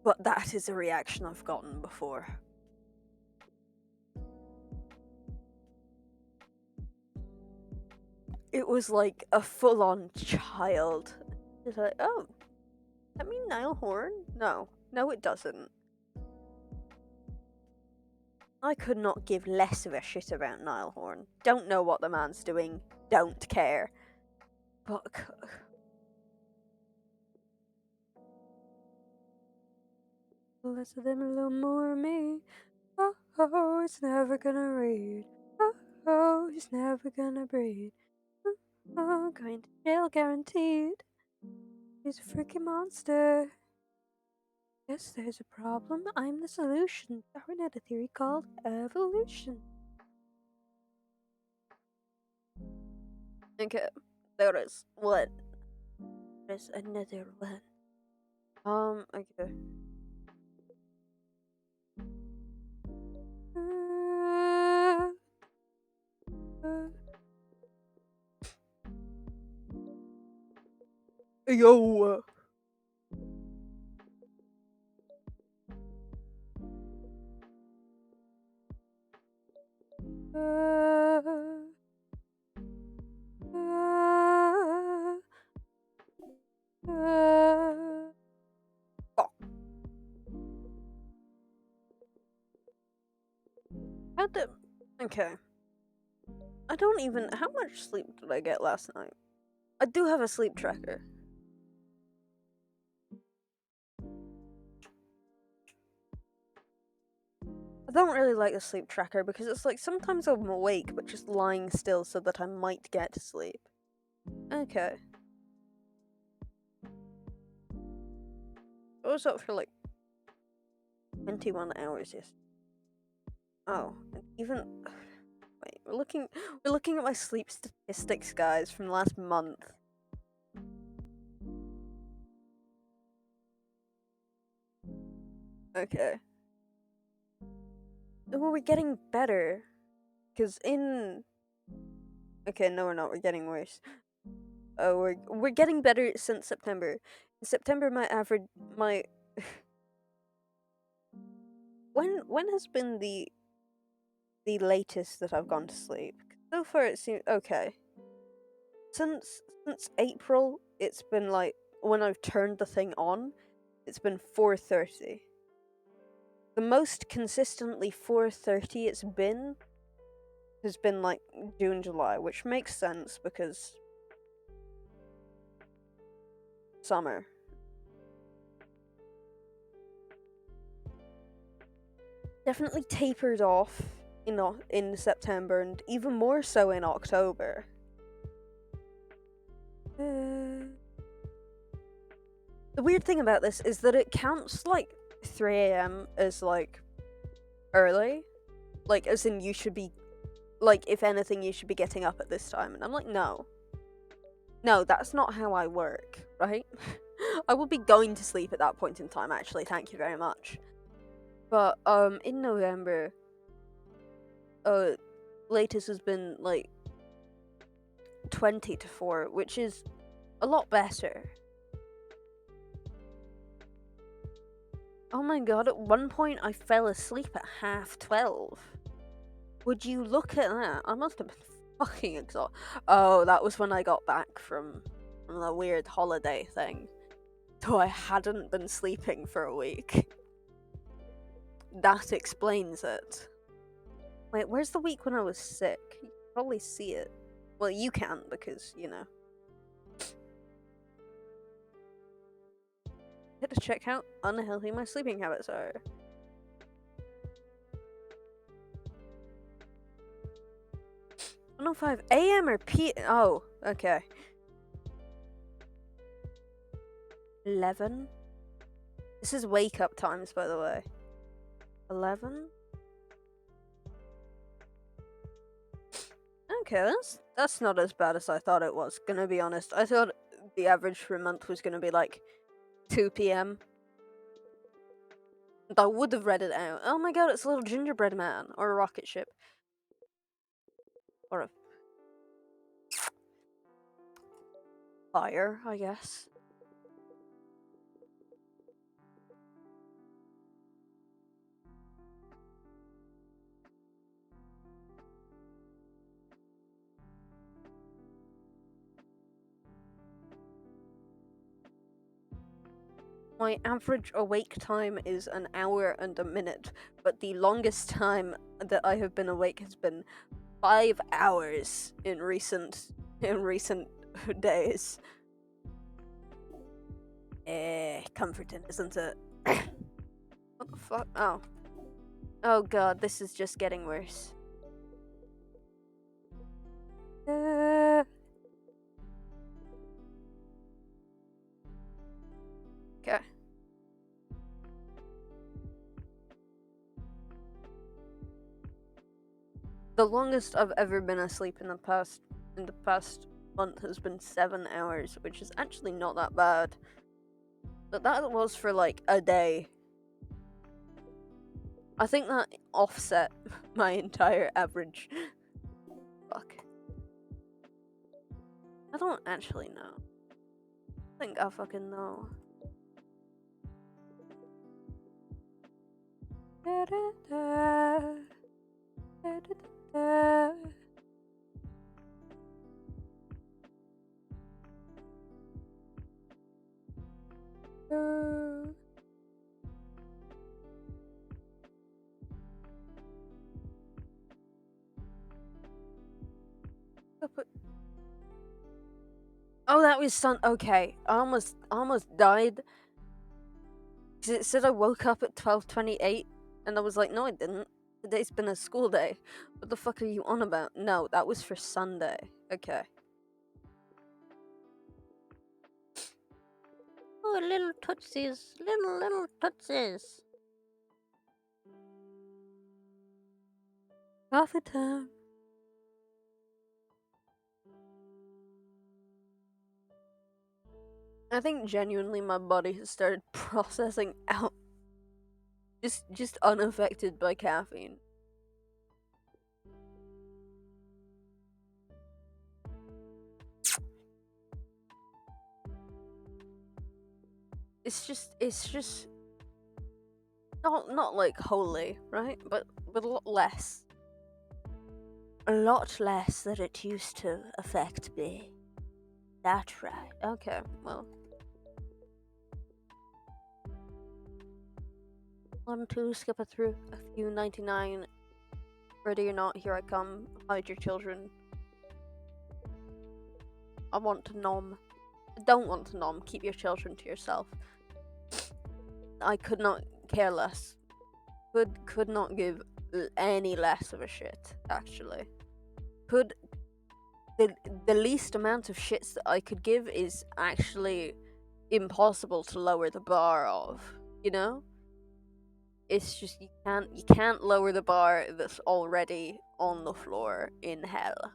S1: But that is a reaction I've gotten before. It was like a full on child. It's like, oh, that mean Nilehorn? No. No, it doesn't. I could not give less of a shit about Nilehorn. Don't know what the man's doing. Don't care. But less of them, a little more of me. Oh, oh, it's never gonna read. Oh, oh, it's never gonna breathe. Oh, oh, going to jail guaranteed. He's a freaking monster. Yes, there's a problem. I'm the solution. Darwin had a theory called evolution. Okay, there is one. There's another one. Okay. Yo. Oh, how the? Okay. I don't even. How much sleep did I get last night? I do have a sleep tracker. I don't really like the sleep tracker because it's like sometimes I'm awake but just lying still so that I might get to sleep. Okay. I was up for like 21 hours yesterday. Oh, and even wait, we're looking at my sleep statistics, guys, from last month. Okay. Well, we're getting better. Cause in okay, no, we're not. We're getting worse. Oh, we're getting better since September. In September, my average my when has been the latest that I've gone to sleep? So far, it seems okay. Since April, it's been like when I've turned the thing on, it's been 4:30. The most consistently 4:30 it's been has been like June, July, which makes sense because summer. Definitely tapered off in September and even more so in October. The weird thing about this is that it counts like 3 a.m. as like early, like as in you should be like if anything you should be getting up at this time, and I'm like no, that's not how I work, right? I will be going to sleep at that point in time. Actually, thank you very much. But in November, uh, latest has been like 20 to 4, which is a lot better. Oh my god, at one point I fell asleep at 12:30. Would you look at that? I must have been fucking exhausted. Oh, that was when I got back from the weird holiday thing. So I hadn't been sleeping for a week. That explains it. Wait, where's the week when I was sick? You can probably see it. Well, you can't because, you know. I had to check how unhealthy my sleeping habits are. I don't know if 5 a.m. or p. Oh, okay. 11? This is wake up times, by the way. 11? Okay, that's not as bad as I thought it was, gonna be honest. I thought the average for a month was gonna be like 2 p.m. I would have read it out. Oh my god, it's a little gingerbread man or a rocket ship or a fire, I guess. My average awake time is an hour and a minute, but the longest time that I have been awake has been 5 hours in recent days. Comforting, isn't it? What the fuck? Oh. Oh god, this is just getting worse. Okay. The longest I've ever been asleep in the past month has been 7 hours, which is actually not that bad. But that was for like a day. I think that offset my entire average. Fuck. I don't actually know. I think I fucking know. Oh, that was okay. I almost died. 'Cause it said I woke up at 12:28, and I was like, no, I didn't. Today's been a school day. What the fuck are you on about? No, that was for Sunday. Okay.
S3: Oh, little tootsies, little tootsies.
S1: Coffee time. I think genuinely my body has started processing out just unaffected by caffeine. It's just not like wholly, right? But a lot less. A lot less than it used to affect me. That's right. Okay, well. 1, 2, skip it through a few 99. Ready or not, here I come. Hide your children. I want to nom. I don't want to nom. Keep your children to yourself. I could not care less. Could not give any less of a shit, actually. Could the least amount of shits that I could give is actually impossible to lower the bar of, you know? It's just you can't lower the bar that's already on the floor in hell.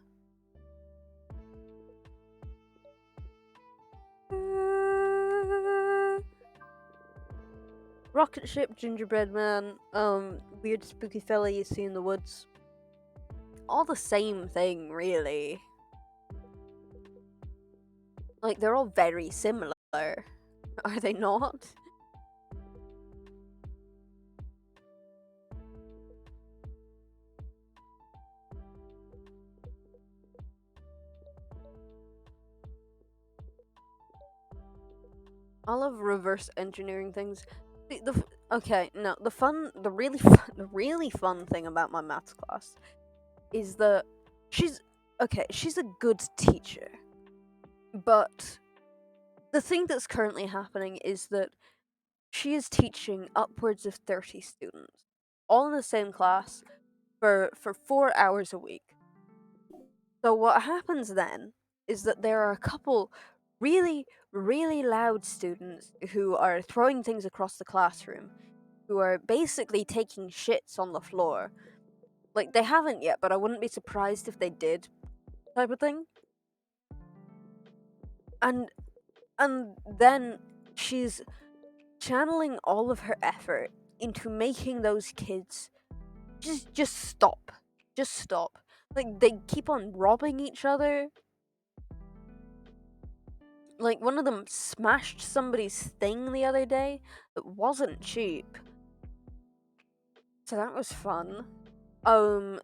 S1: Rocket ship, gingerbread man, weird spooky fella you see in the woods. All the same thing, really. Like, they're all very similar. Are they not? I love reverse engineering things. Okay, no, the really fun thing about my maths class is that she's she's a good teacher, but the thing that's currently happening is that she is teaching upwards of 30 students, all in the same class, for 4 hours a week. So what happens then is that there are a couple really, really loud students who are throwing things across the classroom, who are basically taking shits on the floor. Like, they haven't yet, but I wouldn't be surprised if they did, type of thing. And then she's channeling all of her effort into making those kids just stop. Just stop. Like, they keep on robbing each other. Like, one of them smashed somebody's thing the other day that wasn't cheap. So that was fun. Um.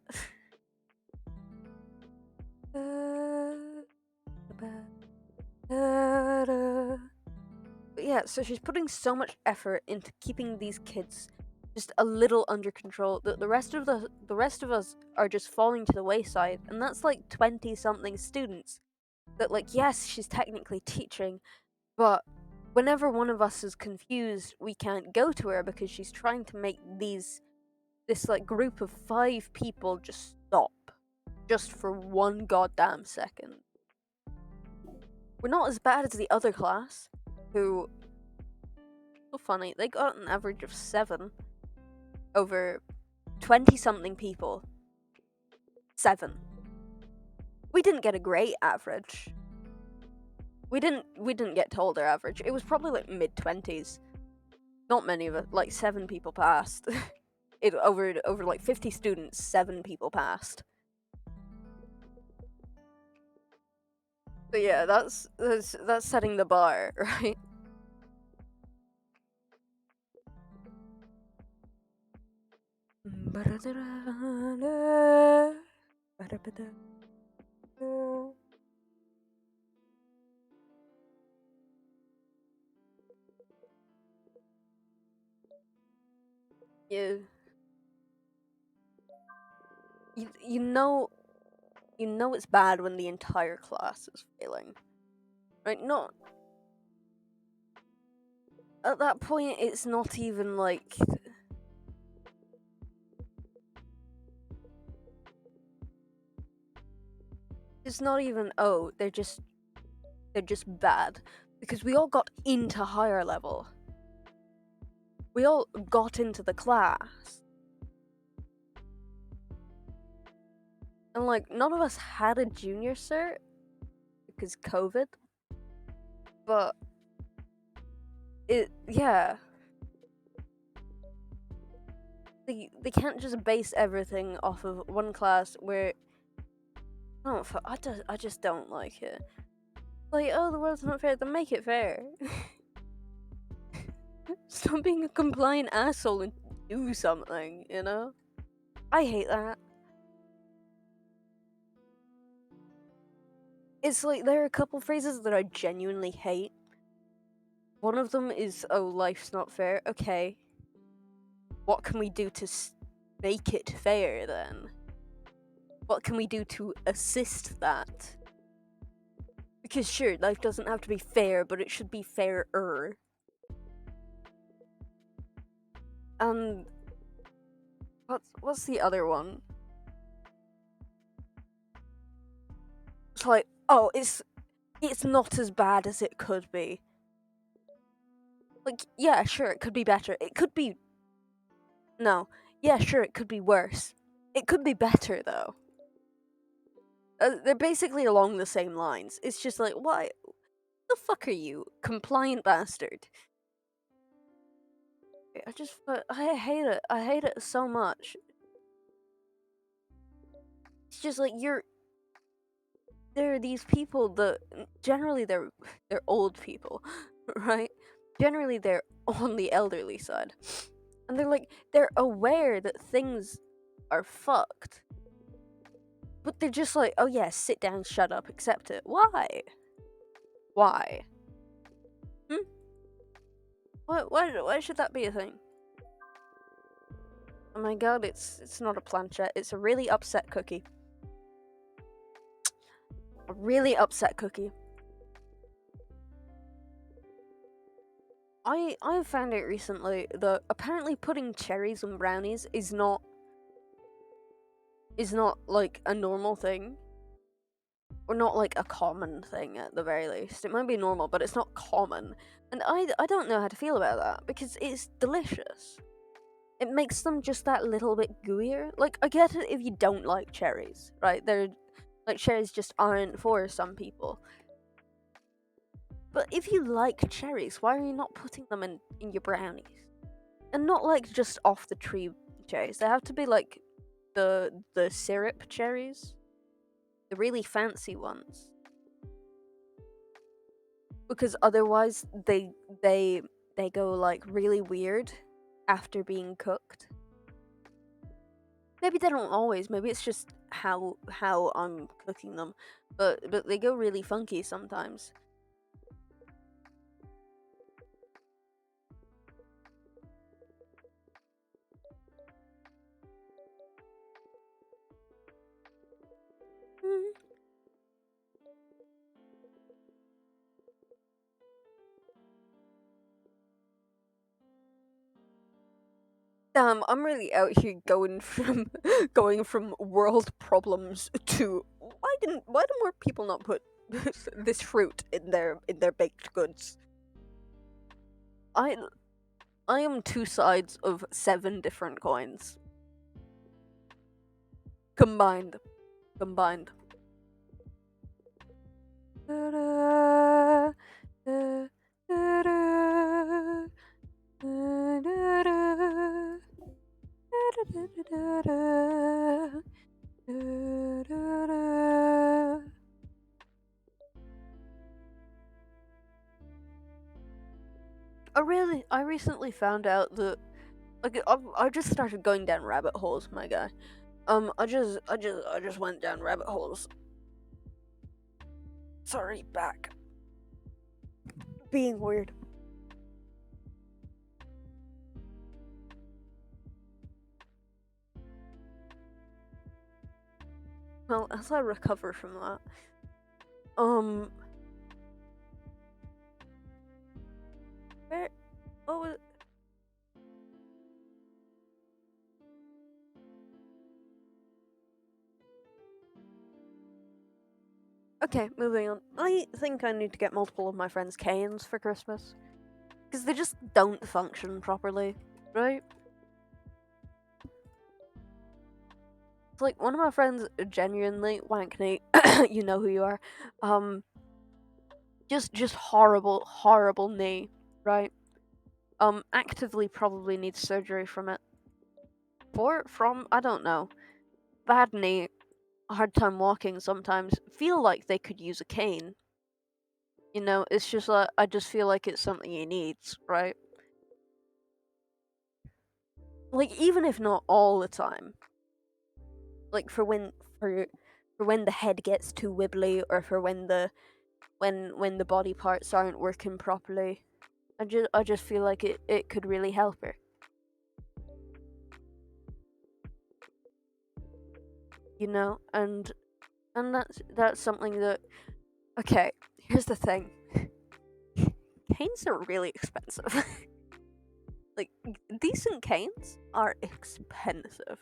S1: But yeah, so she's putting so much effort into keeping these kids just a little under control that the rest of us are just falling to the wayside, and that's like 20 something students that, like, yes, she's technically teaching, but whenever one of us is confused, we can't go to her because she's trying to make this like group of 5 people just stop just for one goddamn second. We're not as bad as the other class, who, so funny, they got an average of 7 over 20 something people. 7. We didn't get a great average. We didn't get told our average. It was probably like mid-20s. Not many of it, like 7 people passed. It over like 50 students, 7 people passed. But yeah, that's setting the bar, right? Yeah. You know it's bad when the entire class is failing. Right? Not at that point, it's not even like it's not even, oh, they're just bad, because we all got into higher level. We all got into the class. And like, none of us had a junior cert because COVID. But yeah. They can't just base everything off of one class where I just don't like it. Like, oh, the world's not fair, then make it fair. Stop being a compliant asshole and do something, you know? I hate that. It's like, there are a couple phrases that I genuinely hate. One of them is, oh, life's not fair. Okay. What can we do to make it fair, then? What can we do to assist that? Because sure, life doesn't have to be fair, but it should be fairer. And what's the other one? It's like, oh, it's not as bad as it could be. Like, yeah, sure, it could be better. It could be... No. Yeah, sure, it could be worse. It could be better, though. They're basically along the same lines. It's just like, why? The fuck are you, compliant bastard? I hate it. I hate it so much. It's just like, there are these people that generally they're old people, right? Generally they're on the elderly side. And they're aware that things are fucked. But they're just like, oh yeah, sit down, shut up, accept it. Why? Why? Why should that be a thing? Oh my god, it's not a planchette, it's a really upset cookie. A really upset cookie. I found out recently that apparently putting cherries on brownies is not like a normal thing. Or not like a common thing at the very least. It might be normal, but it's not common. And I don't know how to feel about that, because it's delicious. It makes them just that little bit gooier. Like, I get it if you don't like cherries, right? They're like, cherries just aren't for some people. But if you like cherries, why are you not putting them in your brownies? And not like just off the tree cherries. They have to be like the syrup cherries, the really fancy ones. Because otherwise they go like really weird after being cooked. Maybe they don't always. Maybe it's just how I'm cooking them, but they go really funky sometimes. Mm. Damn, I'm really out here going from going from world problems to why do more people not put this fruit in their baked goods? I I am two sides of 7 different coins. Combined. Combined. I recently found out that like I just started going down rabbit holes, my guy. I just went down rabbit holes. Sorry, back. Being weird. Well, as I recover from that, where? Oh, okay, moving on. I think I need to get multiple of my friends' canes for Christmas because they just don't function properly, right? It's like one of my friends genuinely wankney, you know who you are. Just horrible knee, right? Actively probably needs surgery from it. From I don't know. Bad knee, hard time walking sometimes. Feel like they could use a cane. You know, it's just like I just feel like it's something he needs, right? Like even if not all the time. Like for when the head gets too wibbly or for when the body parts aren't working properly. I just feel like it could really help her. You know, and that's something that okay, here's the thing. Canes are really expensive. Like decent canes are expensive.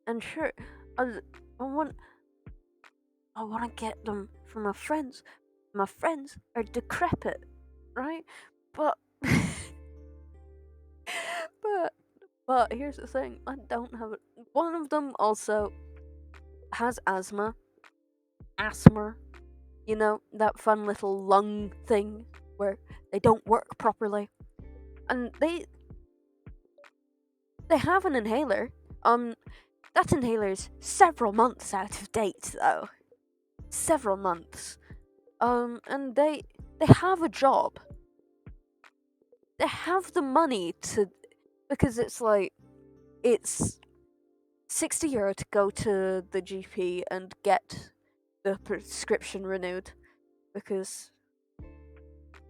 S1: And sure, I, I want I want to get them from my friends. My friends are decrepit, right? But but but here's the thing. I don't have it. One of them also has asthma. Asthma. You know, that fun little lung thing where they don't work properly. And they have an inhaler. That inhaler's several months out of date though. Several months. And they have a job. They have the money to because it's like it's €60 to go to the GP and get the prescription renewed because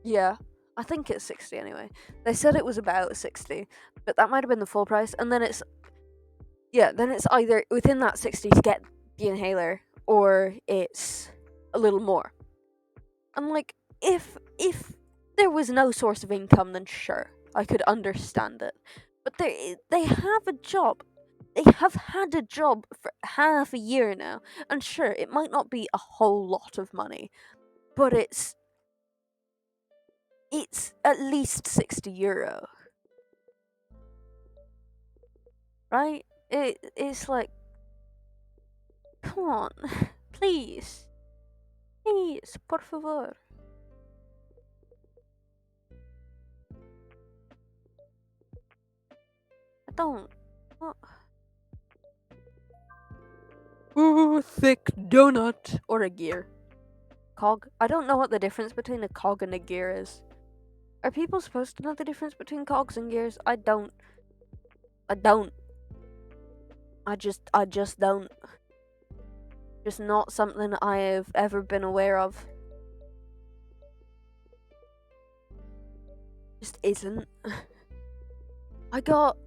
S1: yeah, I think it's 60 anyway. They said it was about 60, but that might have been the full price and then it's either within that 60 to get the inhaler or it's a little more. I'm like if there was no source of income then sure, I could understand it. But they have a job. They have had a job for half a year now. And sure, it might not be a whole lot of money, but it's at least €60, right? It's like come on. Please. Please, por favor. don't. What? Ooh, thick donut. Or a gear. Cog. I don't know what the difference between a cog and a gear is. Are people supposed to know the difference between cogs and gears? I don't. I don't. I just don't. Just not something I have ever been aware of. Just isn't. I got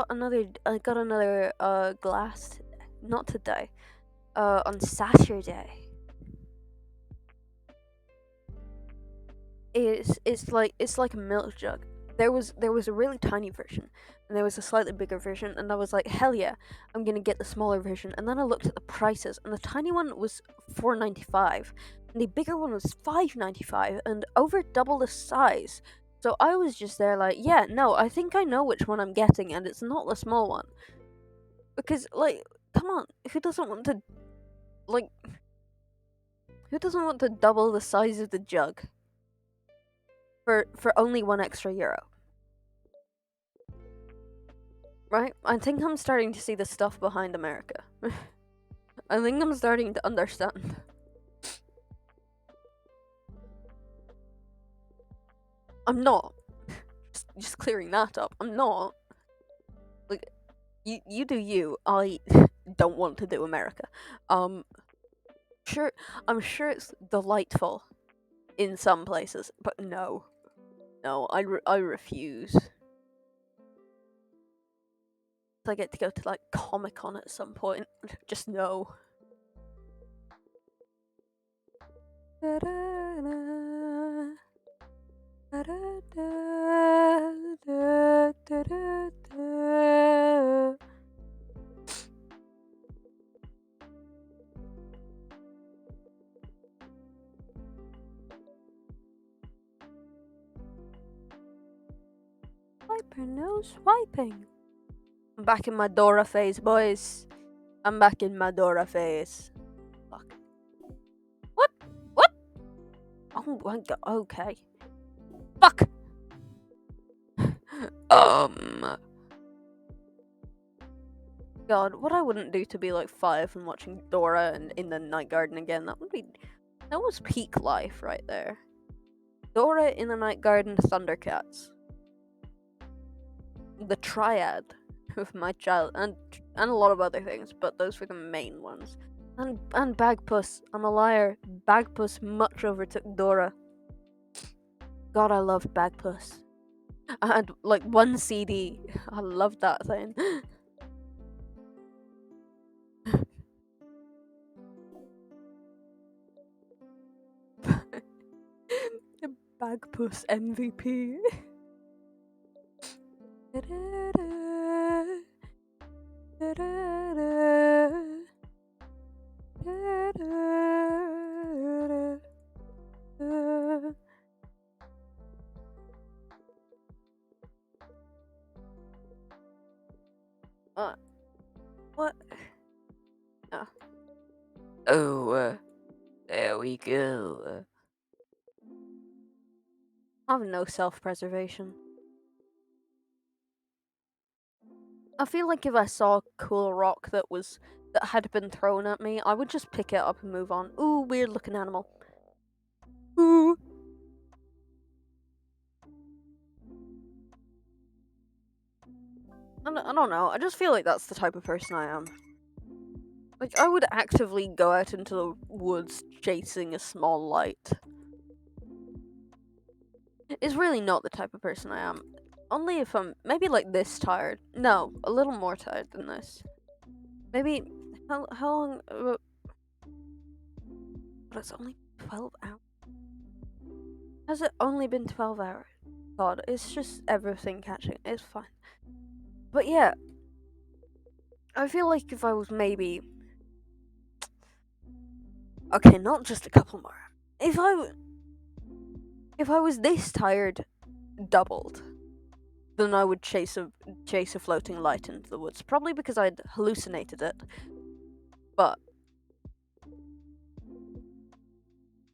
S1: another glass, not today. On Saturday. It's like a milk jug. There was a really tiny version, and there was a slightly bigger version, and I was like, hell yeah, I'm gonna get the smaller version. And then I looked at the prices, and the tiny one was $4.95, and the bigger one was $5.95, and over double the size. So I was just there like, yeah, no, I think I know which one I'm getting, and it's not the small one. Because like, come on, who doesn't want to like who doesn't want to double the size of the jug for only one extra euro? Right? I think I'm starting to see the stuff behind America. I think I'm starting to understand. I'm not. Just clearing that up. I'm not. Like, you do you. I don't want to do America. Sure, I'm sure it's delightful in some places, but no. No, I refuse. I get to go to like Comic Con at some point. Just no. Wiper no swiping. I'm back in my Dora phase, boys. I'm back in my Dora phase. Fuck. What? What? Oh my god. Okay. Fuck.
S2: Um,
S1: God, what I wouldn't do to be like 5 and watching Dora and in the Night Garden again. That was peak life right there. Dora in the Night Garden, Thundercats. The triad of my child and a lot of other things, but those were the main ones. And Bagpuss. I'm a liar. Bagpuss much overtook Dora. God, I loved Bagpuss. I had like one CD. I loved that thing. Bagpuss MVP. What? Oh.
S2: oh, there we go.
S1: I have no self-preservation. I feel like if I saw a cool rock that had been thrown at me, I would just pick it up and move on. Ooh, weird looking animal. Ooh. I don't know. I just feel like that's the type of person I am. Like, I would actively go out into the woods chasing a small light. It's really not the type of person I am. Only if I'm maybe like this tired. No, a little more tired than this. Maybe how long? But it's only 12 hours. Has it only been 12 hours? God, it's just everything catching. It's fine. But yeah, I feel like if I was maybe okay, not just a couple more. If I was this tired, doubled, then I would chase a floating light into the woods. Probably because I'd hallucinated it, but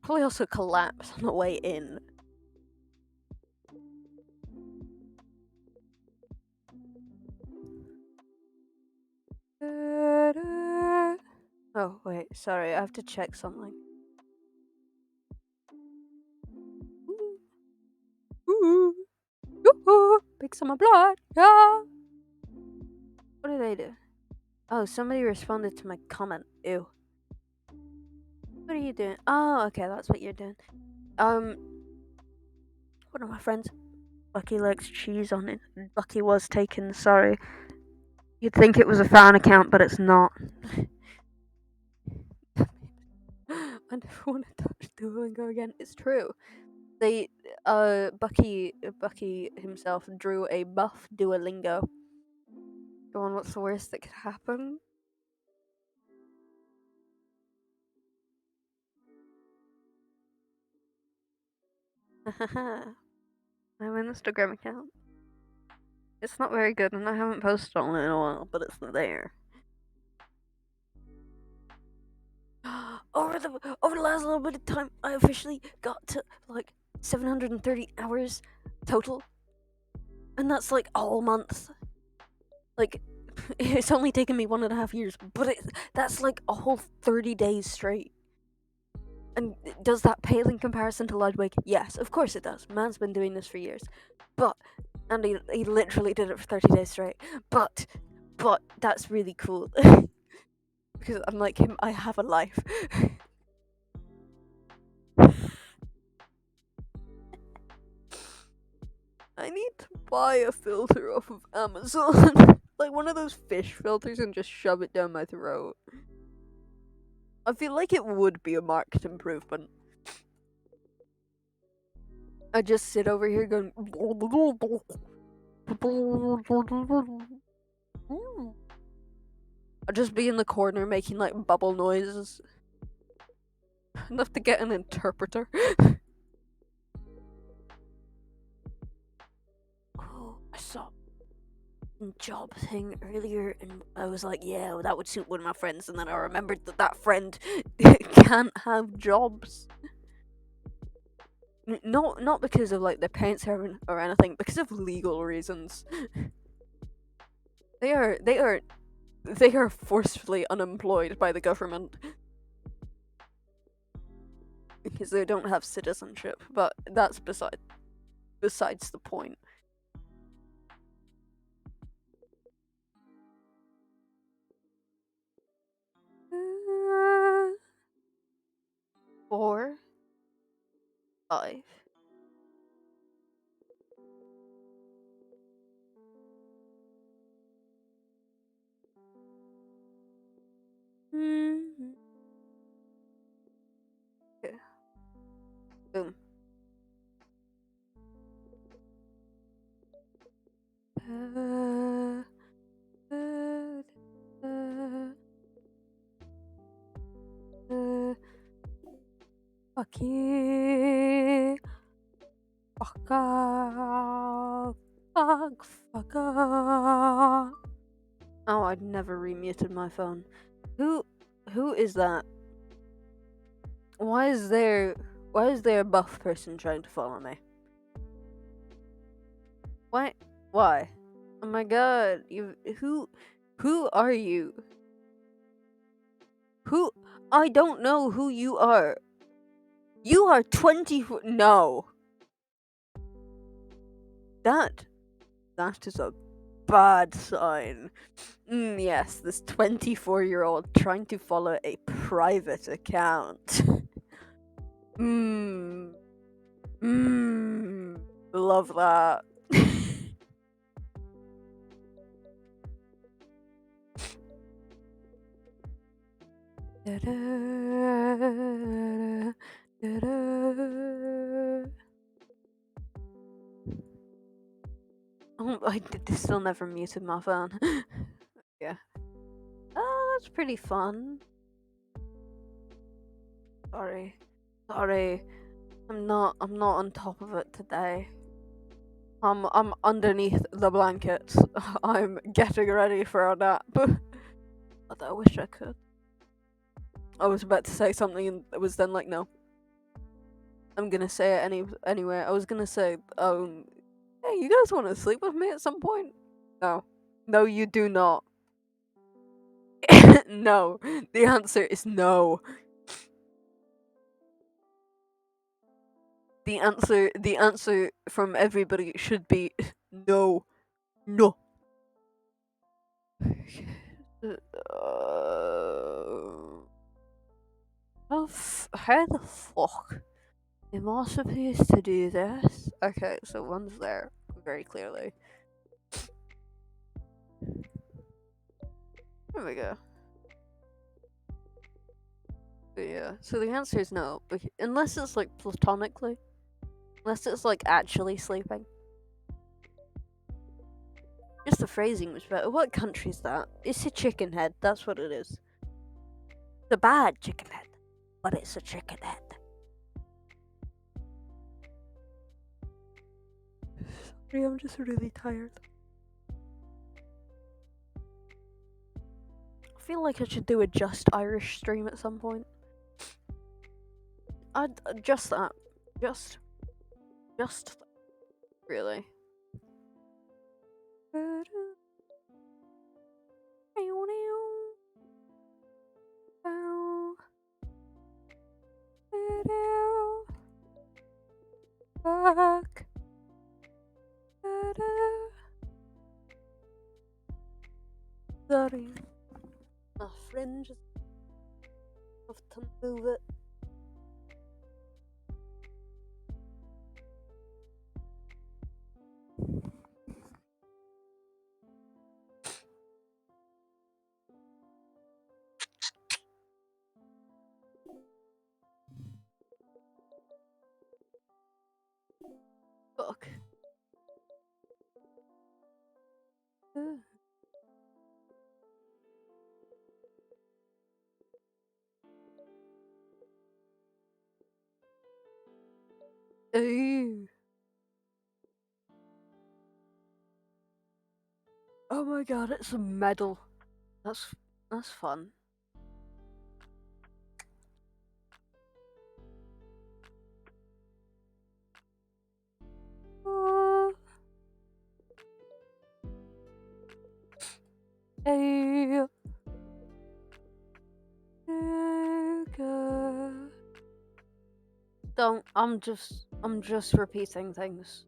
S1: probably also collapse on the way in. Oh, wait, sorry, I have to check something. Ooh, ooh, pick some of blood. Yeah. What did I do? Oh, somebody responded to my comment. Ew. What are you doing? Oh, okay, that's what you're doing. One of my friends, Bucky, likes cheese on it. Bucky was taken. Sorry. You'd think it was a fan account, but it's not. I never want to touch Duolingo again. It's true. They, Bucky himself drew a buff Duolingo. Go on, what's the worst that could happen? My Instagram account. It's not very good, and I haven't posted on it in a while, but it's there. Over the last little bit of time, I officially got to like 730 hours total, and that's like all month. Like, it's only taken me 1.5 years, but that's like a whole 30 days straight. And does that pale in comparison to Ludwig? Yes, of course it does. Man's been doing this for years, and he literally did it for 30 days straight. But that's really cool because unlike him, I have a life. I need to buy a filter off of Amazon. Like one of those fish filters and just shove it down my throat. I feel like it would be a marked improvement. I just sit over here going. I'd just be in the corner making like bubble noises. Enough to get an interpreter. Oh, I saw a job thing earlier and I was like, yeah, well, that would suit one of my friends. And then I remembered that friend can't have jobs. Not because of like their parents or anything, because of legal reasons. They are forcefully unemployed by the government because they don't have citizenship. But that's besides the point. Uh, 4, 5. Mm-hmm. Okay. Boom. Uh, uh, uh, Fucky. Fuck off. Fuck off. Oh, I'd never remuted my phone. Who is that? Why is there a buff person trying to follow me? Why? Why? Oh my god, who are you? Who? I don't know who you are. You are 20. No. That is a bad sign. Yes, this 24-year-old trying to follow a private account. Love that. Oh, I still never muted my phone. Yeah. Oh, that's pretty fun. Sorry. I'm not on top of it today. I'm underneath the blankets. I'm getting ready for a nap. Although I wish I could. I was about to say something and it was then like, no. I'm gonna say it anyway. I was gonna say, hey, you guys want to sleep with me at some point? No. No, you do not. No. The answer is no. The answer from everybody should be no. No. How the fuck am I supposed to do this? Okay, so one's there very clearly. There we go. But yeah, so the answer is no, unless it's like platonically, unless it's like actually sleeping. Just the phrasing was better. What country's that? It's a chicken head. That's what it is. The bad chicken head, but it's a chicken head. Sorry, I'm just really tired. I feel like I should do a just Irish stream at some point. I'd just that, just really. Fuck. Sorry. My friend just have to move it. Fuck. Ooh. Oh my god, it's a medal. That's fun. Oh, hey, nigga. Don't. I'm just repeating things.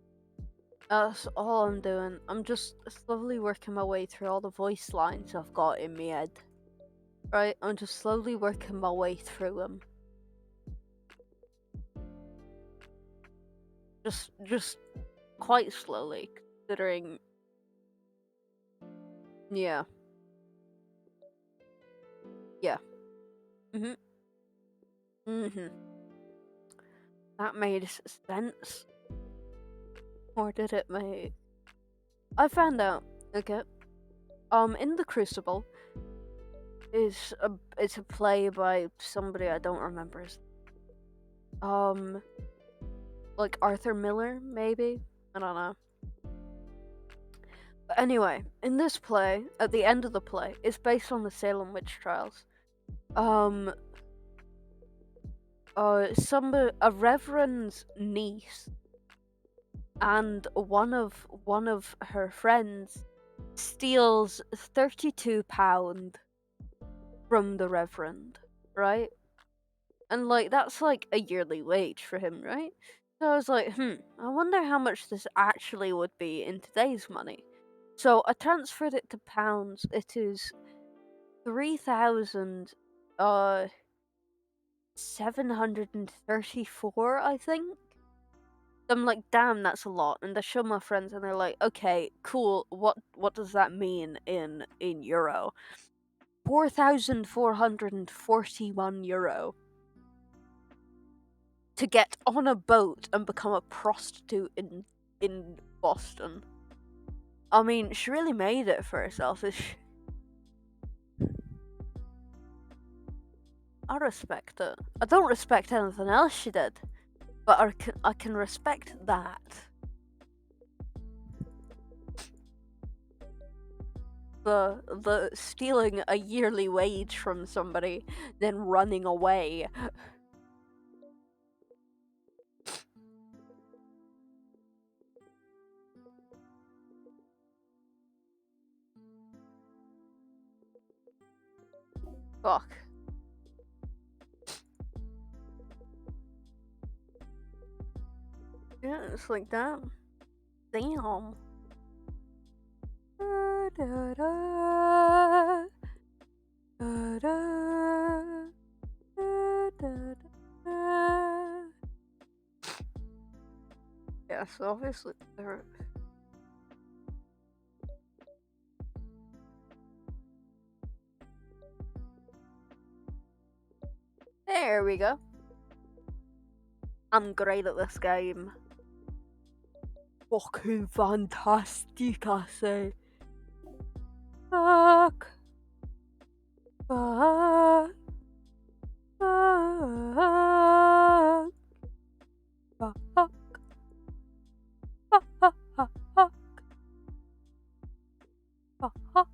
S1: That's all I'm doing. I'm just slowly working my way through all the voice lines I've got in my head. Right? I'm just slowly working my way through them. Just quite slowly, considering. Yeah. Yeah. Mhm. Mhm. That made sense. Or did it make? I found out. Okay. In the Crucible it's a play by somebody I don't remember his. Like Arthur Miller, maybe. I don't know. But anyway, in this play, at the end of the play, it's based on the Salem witch trials. Um, a reverend's niece and one of her friends steals £32 from the reverend, right? And like that's like a yearly wage for him, right? So I was like, I wonder how much this actually would be in today's money. So I transferred it to pounds. It is 3,000 734, I think. I'm like, damn, that's a lot. And I show my friends, and they're like, okay, cool. What does that mean in euro? 4,441 euro to get on a boat and become a prostitute in Boston. I mean, she really made it for herself. I respect it. I don't respect anything else she did, but I can respect that. The stealing a yearly wage from somebody, then running away. Fuck. Yeah, it's like that. Damn. Da, da, da, da, da, da, da, da. Yeah, so obviously there we go. I'm great at this game. Fucking fantastic, I say. Fuck. Fuck. Fuck. Fuck. Fuck. Fuck. Fuck. Fuck. Fuck. Fuck.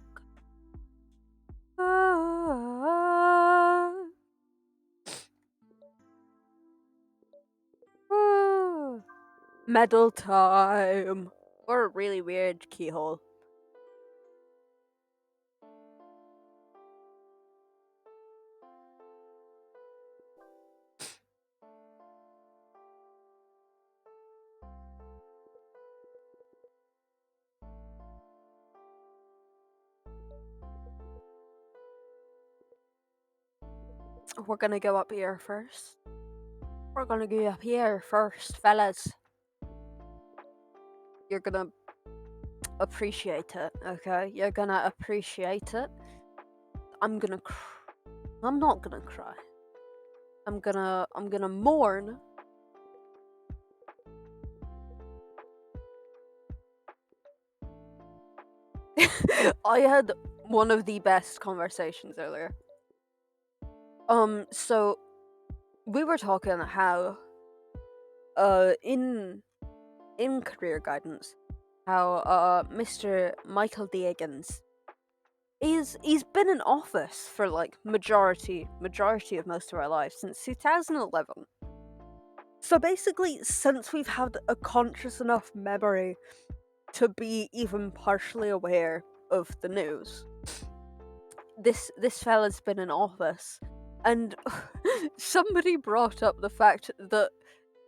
S1: Medal time. Or a really weird keyhole. We're gonna go up here first. We're gonna go up here first, fellas. You're gonna appreciate it, okay? You're gonna appreciate it. I'm gonna I'm not gonna cry. I'm gonna mourn. I had one of the best conversations earlier. So we were talking how in career guidance how Mr. Michael Deagans he's been in office for like majority of most of our lives since 2011. So basically, since we've had a conscious enough memory to be even partially aware of the news, this fella's been in office, and somebody brought up the fact that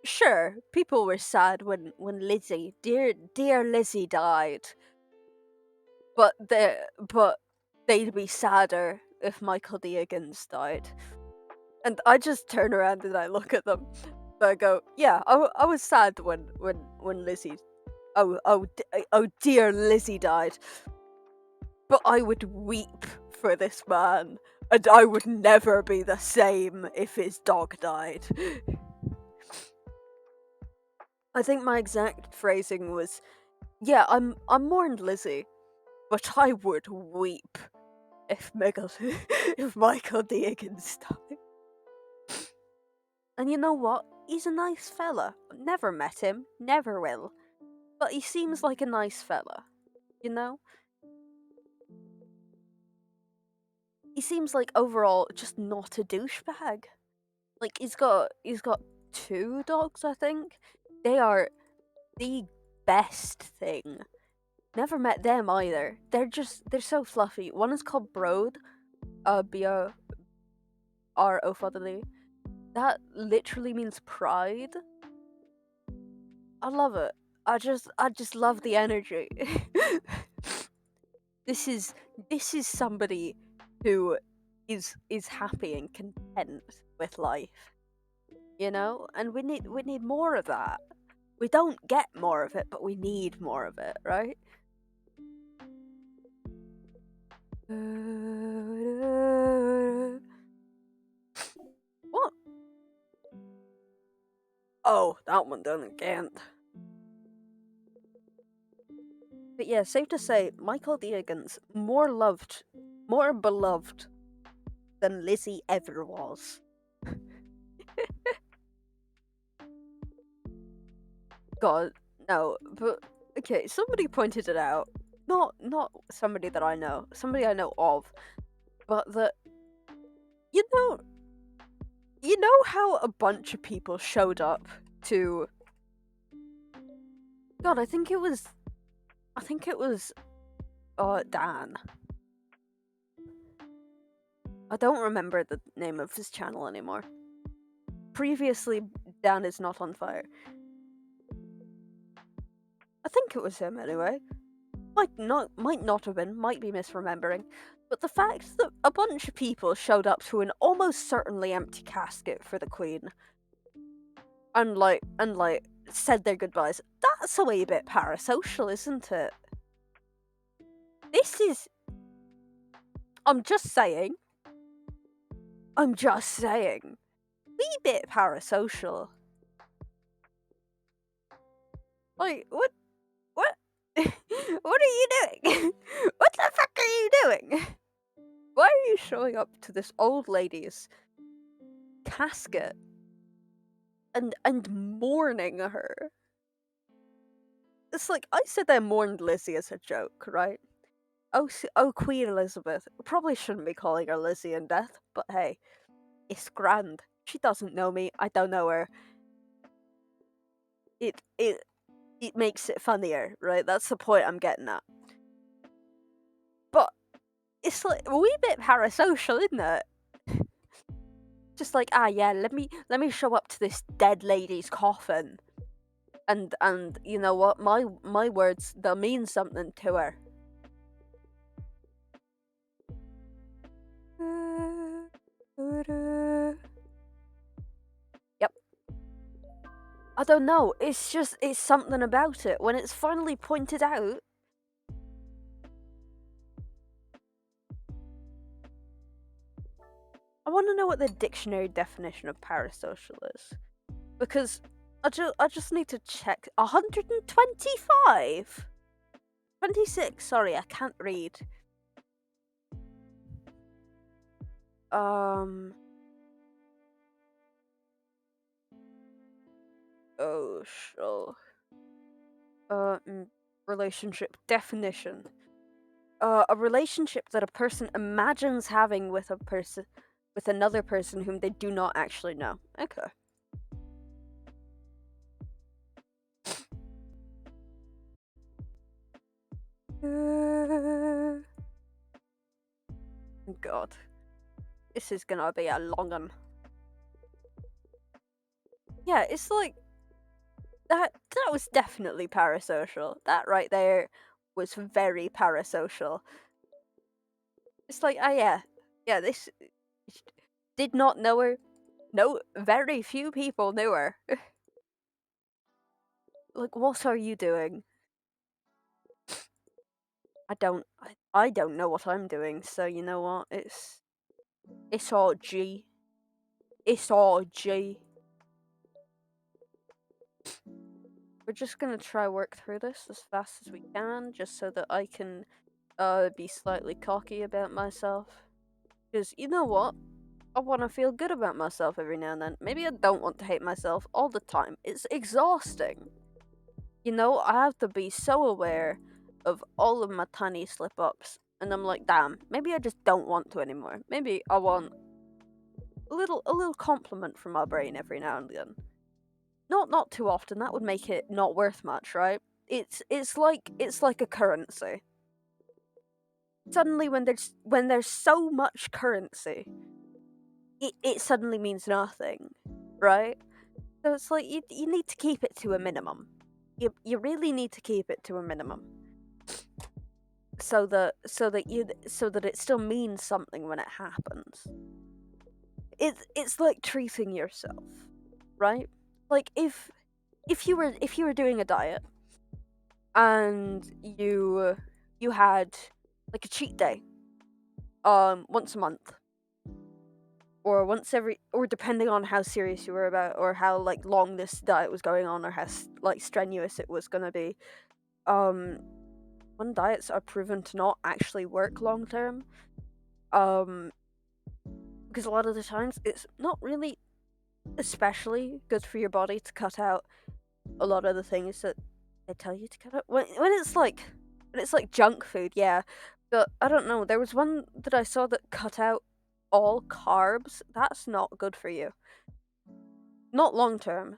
S1: sure, people were sad when Lizzie, dear Lizzie, died, but they'd be sadder if Michael Deagans died. And I just turn around and I look at them. And I go, yeah, I was sad when Lizzie, oh dear Lizzie died, but I would weep for this man, and I would never be the same if his dog died. I think my exact phrasing was, yeah, I'm mourned Lizzie, but I would weep if if Michael Deagans died. And you know what? He's a nice fella. Never met him, never will. But he seems like a nice fella, you know? He seems like overall just not a douchebag. Like he's got 2 dogs, I think. They are the best thing. Never met them either. They're so fluffy. One is called Brode, B-O-R-O fatherly. That literally means pride. I love it. I just love the energy. this is somebody who is happy and content with life, you know? And we need more of that. We don't get more of it, but we need more of it, right? What? Oh, that one done again. But yeah, safe to say, Michael Deagans more beloved than Lizzie ever was. God, no, but okay, somebody pointed it out. Not somebody that I know, somebody I know of, but that you know how a bunch of people showed up to God, I think it was Dan. I don't remember the name of his channel anymore. Previously, Dan is not on fire. I think it was him anyway. Might not have been, might be misremembering. But the fact that a bunch of people showed up to an almost certainly empty casket for the Queen and said their goodbyes, that's a wee bit parasocial, isn't it? This is I'm just saying. I'm just saying. Wee bit parasocial. Like, what? What? What are you doing? What the fuck are you doing? Why are you showing up to this old lady's casket and mourning her? It's like, I said I mourned Lizzie as a joke, right? Oh, Queen Elizabeth. Probably shouldn't be calling her Lizzie in death, but hey, it's grand. She doesn't know me. I don't know her. It it it makes it funnier, right? That's the point I'm getting at. But it's like a wee bit parasocial, isn't it? Just like, yeah, let me show up to this dead lady's coffin, and you know what, my words, they'll mean something to her. Yep. I don't know. It's something about it when it's finally pointed out. I want to know what the dictionary definition of parasocial is, because I just need to check. 125, 26. Sorry, I can't read. Oh, sure. Relationship definition. A relationship that a person imagines having with with another person whom they do not actually know. Okay. God, this is gonna be a long one. Yeah, it's like that. That was definitely parasocial. That right there was very parasocial. It's like, yeah. This did not know her. No, very few people knew her. Like, what are you doing? I don't know what I'm doing, so you know what? It's all G. It's all G. We're just gonna try work through this as fast as we can, just so that I can be slightly cocky about myself. Because you know what? I want to feel good about myself every now and then. Maybe I don't want to hate myself all the time. It's exhausting. You know, I have to be so aware of all of my tiny slip ups, and I'm like, damn, maybe I just don't want to anymore. Maybe I want a little compliment from my brain every now and then. Not too often. That would make it not worth much, right? It's like a currency. Suddenly, when there's so much currency, it suddenly means nothing, right? So it's like you need to keep it to a minimum. You really need to keep it to a minimum, so that it still means something when it happens. It's like treating yourself, right? Like if you were doing a diet and you had like a cheat day once a month, or once every, or depending on how serious you were about, or how like long this diet was going on, or how like strenuous it was going to be. When diets are proven to not actually work long term, because a lot of the times it's not really especially good for your body to cut out a lot of the things that they tell you to cut out. When it's like junk food, yeah. But I don't know. There was one that I saw that cut out all carbs. That's not good for you. Not long term.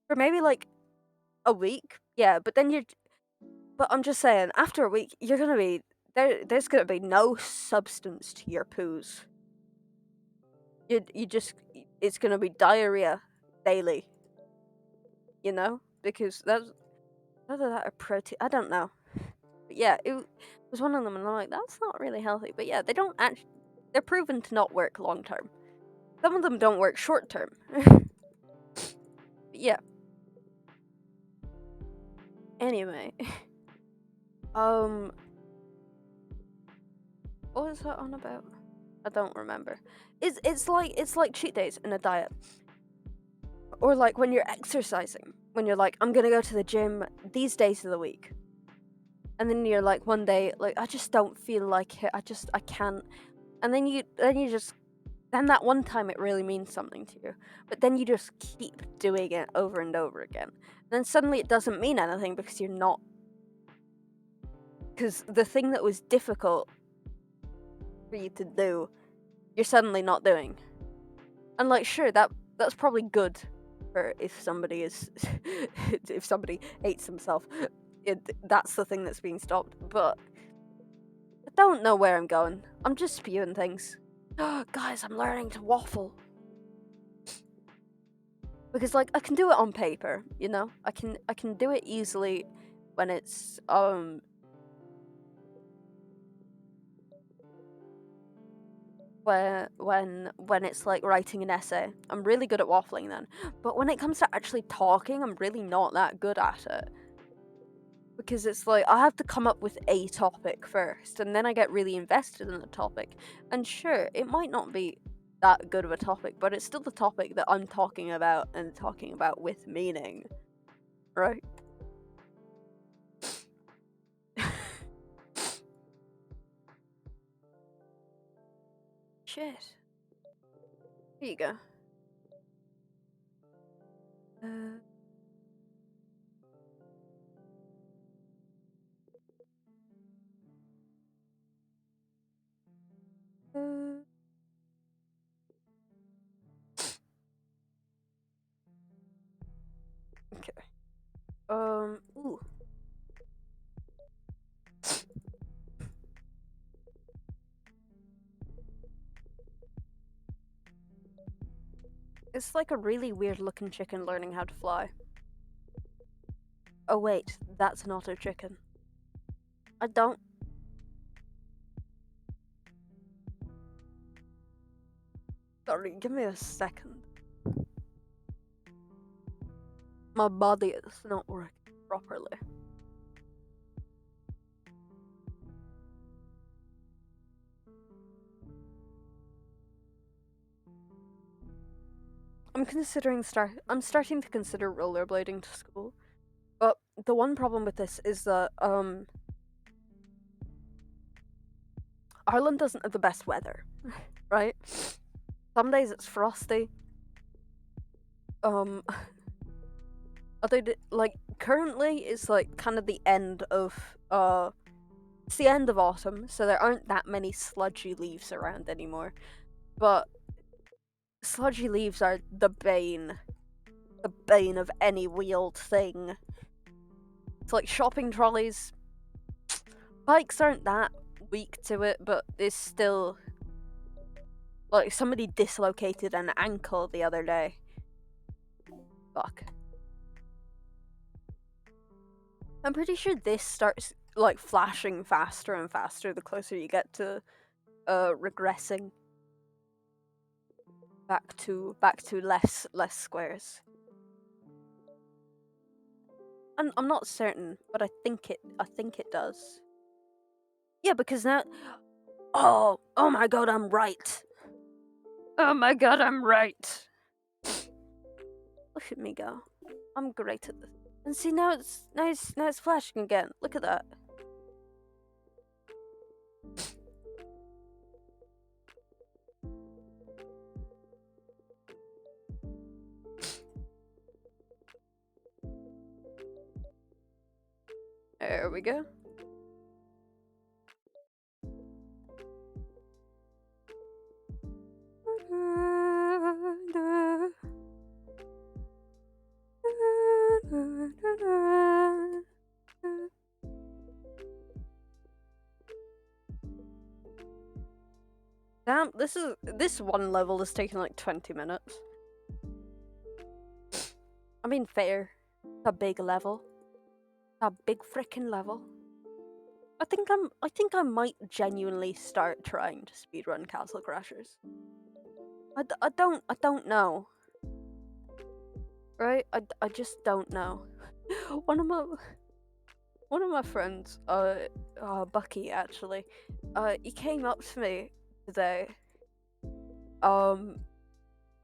S1: For maybe like a week, yeah. But then you're. But I'm just saying, after a week, you're gonna be there's gonna be no substance to your poos. you just it's gonna be diarrhea daily, because that's whether that or protein. I don't know, but yeah, it was one of them, and I'm like, that's not really healthy. But yeah, they don't actually. They're proven to not work long term. Some of them don't work short term. But yeah. Anyway, um, what was that on about? I don't remember. It's like cheat days in a diet, or like when you're exercising. When you're like, I'm gonna go to the gym these days of the week, and then you're like one day, like I just don't feel like it. I can't. And then you just then that one time it really means something to you, but then you just keep doing it over and over again. And then suddenly it doesn't mean anything because you're not. Because the thing that was difficult for you to do, you're suddenly not doing. And like, sure, that's probably good for if somebody is if somebody hates himself. That's the thing that's being stopped. But I don't know where I'm going. I'm just spewing things. Guys, I'm learning to waffle. Because like I can do it on paper, I can do it easily when it's when it's like writing an essay. I'm really good at waffling then. But when it comes to actually talking, I'm really not that good at it. Because it's like I have to come up with a topic first, and then I get really invested in the topic. And sure, it might not be that good of a topic, but it's still the topic that I'm talking about and talking about with meaning, right? Shit. Here you go. Uh, uh, okay. Ooh. It's like a really weird looking chicken learning how to fly. Oh wait, that's not a chicken. I don't. Sorry, give me a second. My body is not working properly. I'm starting to consider rollerblading to school. But the one problem with this is that Ireland doesn't have the best weather, right? Some days it's frosty. Um like currently it's like kind of the end of it's the end of autumn, so there aren't that many sludgy leaves around anymore. But sludgy leaves are the bane of any wheeled thing. It's like shopping trolleys. Bikes aren't that weak to it, but it's still like somebody dislocated an ankle the other day. Fuck. I'm pretty sure this starts like flashing faster and faster the closer you get to regressing back to less squares. I'm not certain, but I think it does. Yeah, because now oh my god, I'm right. Oh my god, I'm right. Look at me go. I'm great at this. And see now it's flashing again. Look at that. There we go. Damn. this one level is taking like 20 minutes. I mean, fair. It's a big level. A big freaking level. I think I might genuinely start trying to speedrun Castle Crashers. I don't know. Right? I just don't know. One of my one of my friends, Bucky actually, he came up to me today, um,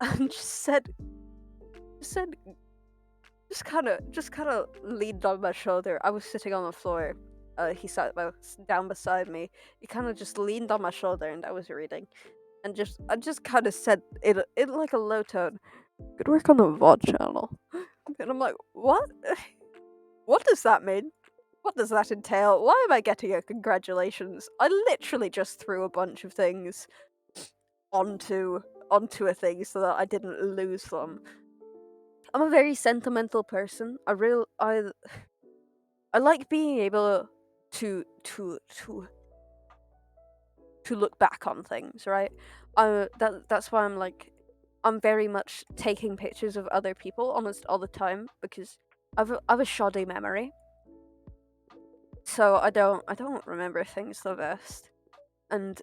S1: and just said, just kind of leaned on my shoulder. I was sitting on the floor. He sat down beside me. He kind of just leaned on my shoulder, and I was reading, and I just kind of said in like a low tone, "Good work on the VOD channel." And I'm like, "What? What does that mean? What does that entail? Why am I getting a congratulations?" I literally just threw a bunch of things onto a thing so that I didn't lose them. I'm a very sentimental person. I like being able to to to to look back on things, right? That's why I'm very much taking pictures of other people almost all the time because I've a shoddy memory. So I don't remember things the best. And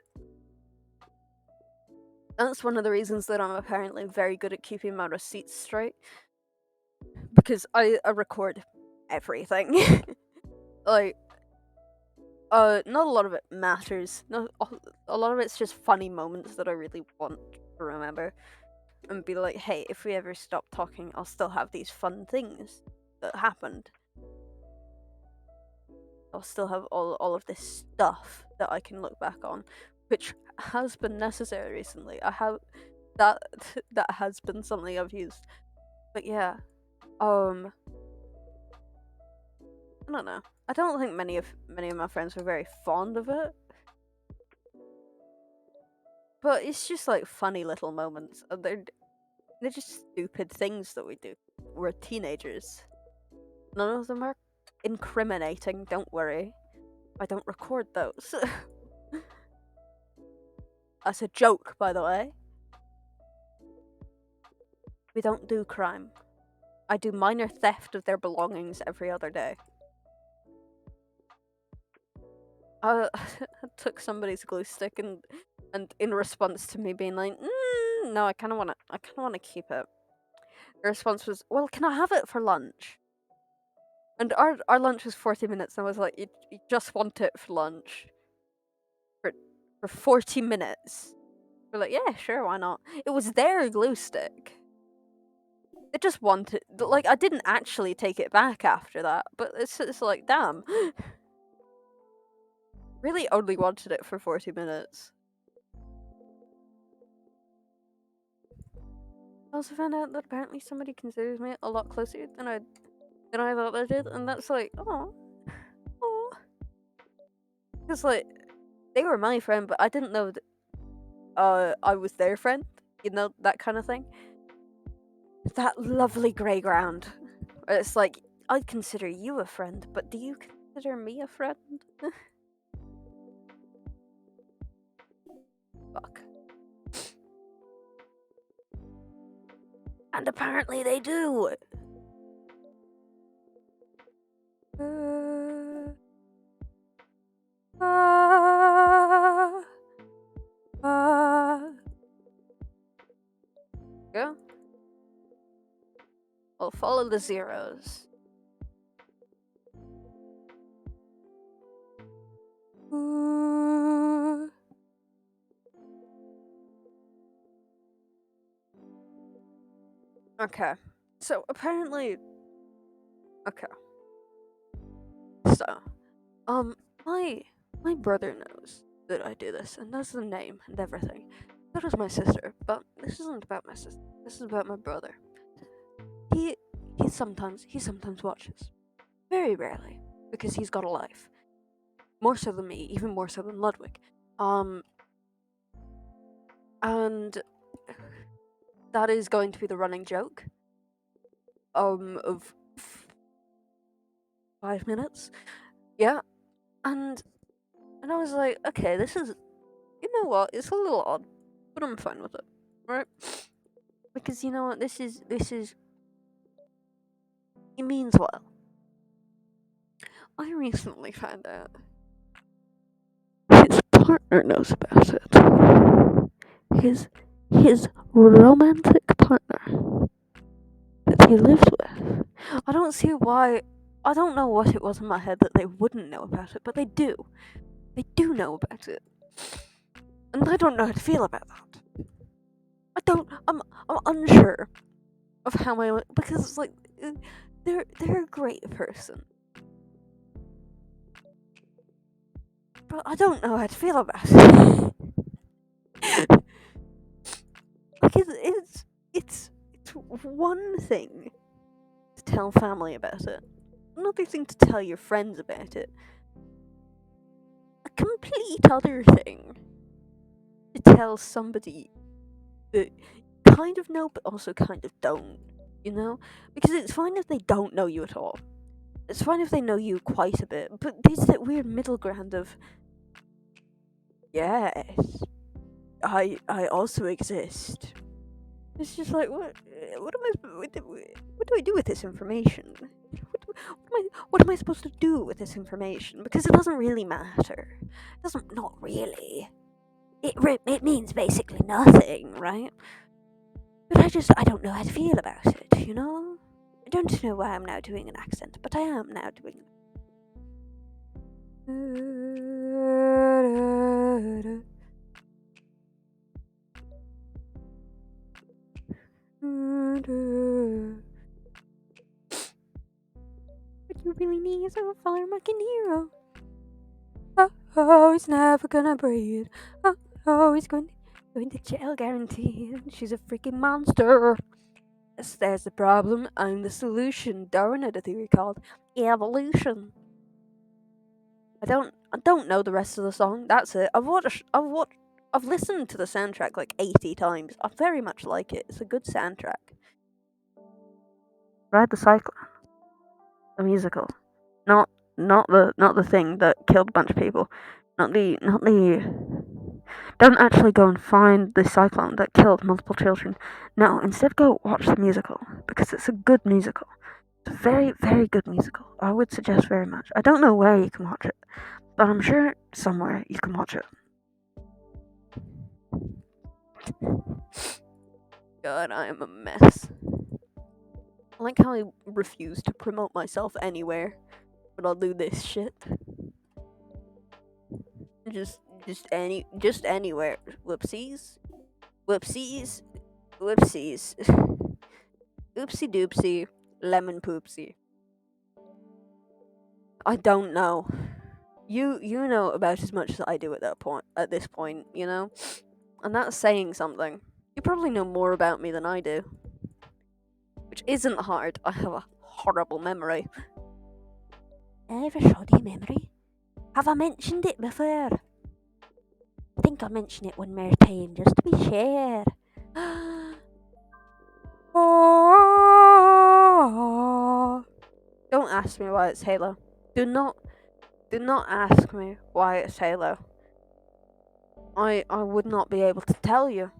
S1: that's one of the reasons that I'm apparently very good at keeping my receipts straight because I record everything. Like not a lot of it matters. No, a lot of it's just funny moments that I really want to remember and be like, hey, if we ever stop talking, I'll still have these fun things that happened. I'll still have all of this stuff that I can look back on, which has been necessary recently. I have that that has been something I've used. But yeah, I don't know. I don't think many of my friends were very fond of it. But it's just like funny little moments. And they're just stupid things that we do. We're teenagers. None of them are incriminating, don't worry. I don't record those. That's a joke, by the way. We don't do crime. I do minor theft of their belongings every other day. I took somebody's glue stick and in response to me being like, no, I kind of want to keep it. The response was, well, can I have it for lunch? And our lunch was 40 minutes, and I was like, you just want it for lunch for 40 minutes. We're like, yeah, sure, why not? It was their glue stick. It just wanted, like, I didn't actually take it back after that, but it's like, damn. Really only wanted it for 40 minutes. I also found out that apparently somebody considers me a lot closer than I thought they did, and that's like, oh, because like they were my friend, but I didn't know that I was their friend. You know, that kind of thing. That lovely grey ground. It's like I'd consider you a friend, but do you consider me a friend? Fuck. And apparently they do. Uh, ah, ah. Yeah. I'll follow the zeros. Ooh. Okay. So apparently, okay. So, my brother knows that I do this and knows the name and everything. So does my sister. But this isn't about my sister. This is about my brother. He he sometimes watches. Very rarely, because he's got a life. More so than me, even more so than Ludwig. And that is going to be the running joke. Of 5 minutes. Yeah. And I was like, okay, this is, you know what? It's a little odd. but I'm fine with it, right? Because you know what, this is it means well. I recently found out his partner knows about it. His romantic partner that he lives with. I don't see why. I don't know what it was in my head that they wouldn't know about it, but they do. They do know about it, and I don't know how to feel about that. I don't. I'm unsure of how because it's like they're a great person, but I don't know how to feel about it. Like it's one thing to tell family about it, another thing to tell your friends about it, a complete other thing to tell somebody that kind of know but also kind of don't. You know, because it's fine if they don't know you at all. It's fine if they know you quite a bit, but there's that weird middle ground of yes, I also exist. It's just like what am I what do I do with this information? What am I supposed to do with this information? Because it doesn't really matter. It doesn't not really. It means basically nothing, right? But I don't know how to feel about it. You know, I don't know why I'm now doing an accent, but I am now doing it. What you really need is a firemucking hero. Oh, he's never gonna breathe. Oh, he's going to jail guaranteed. She's a freaking monster. Yes, there's the problem. I'm the solution. Darwin had a theory called evolution. I don't know the rest of the song. That's it. I've listened to the soundtrack like 80 times. I very much like it. It's a good soundtrack. Ride the Cycle, the musical. Not the thing that killed a bunch of people. Not the don't actually go and find the cyclone that killed multiple children. No, instead go watch the musical because it's a good musical. It's a very, very good musical. I would suggest very much. I don't know where you can watch it, but I'm sure somewhere you can watch it. God, I am a mess. I like how I refuse to promote myself anywhere, but I'll do this shit. Just anywhere. Whoopsies. Whoopsies. Whoopsies. Oopsie doopsie. Lemon poopsie. I don't know. You know about as much as I do at this point, you know? And that's saying something. You probably know more about me than I do. Which isn't hard. I have a horrible memory. I have a shoddy memory. Have I mentioned it before? I think I'll mention it one more time just to be sure. Don't ask me why it's Halo. Do not ask me why it's Halo. I would not be able to tell you.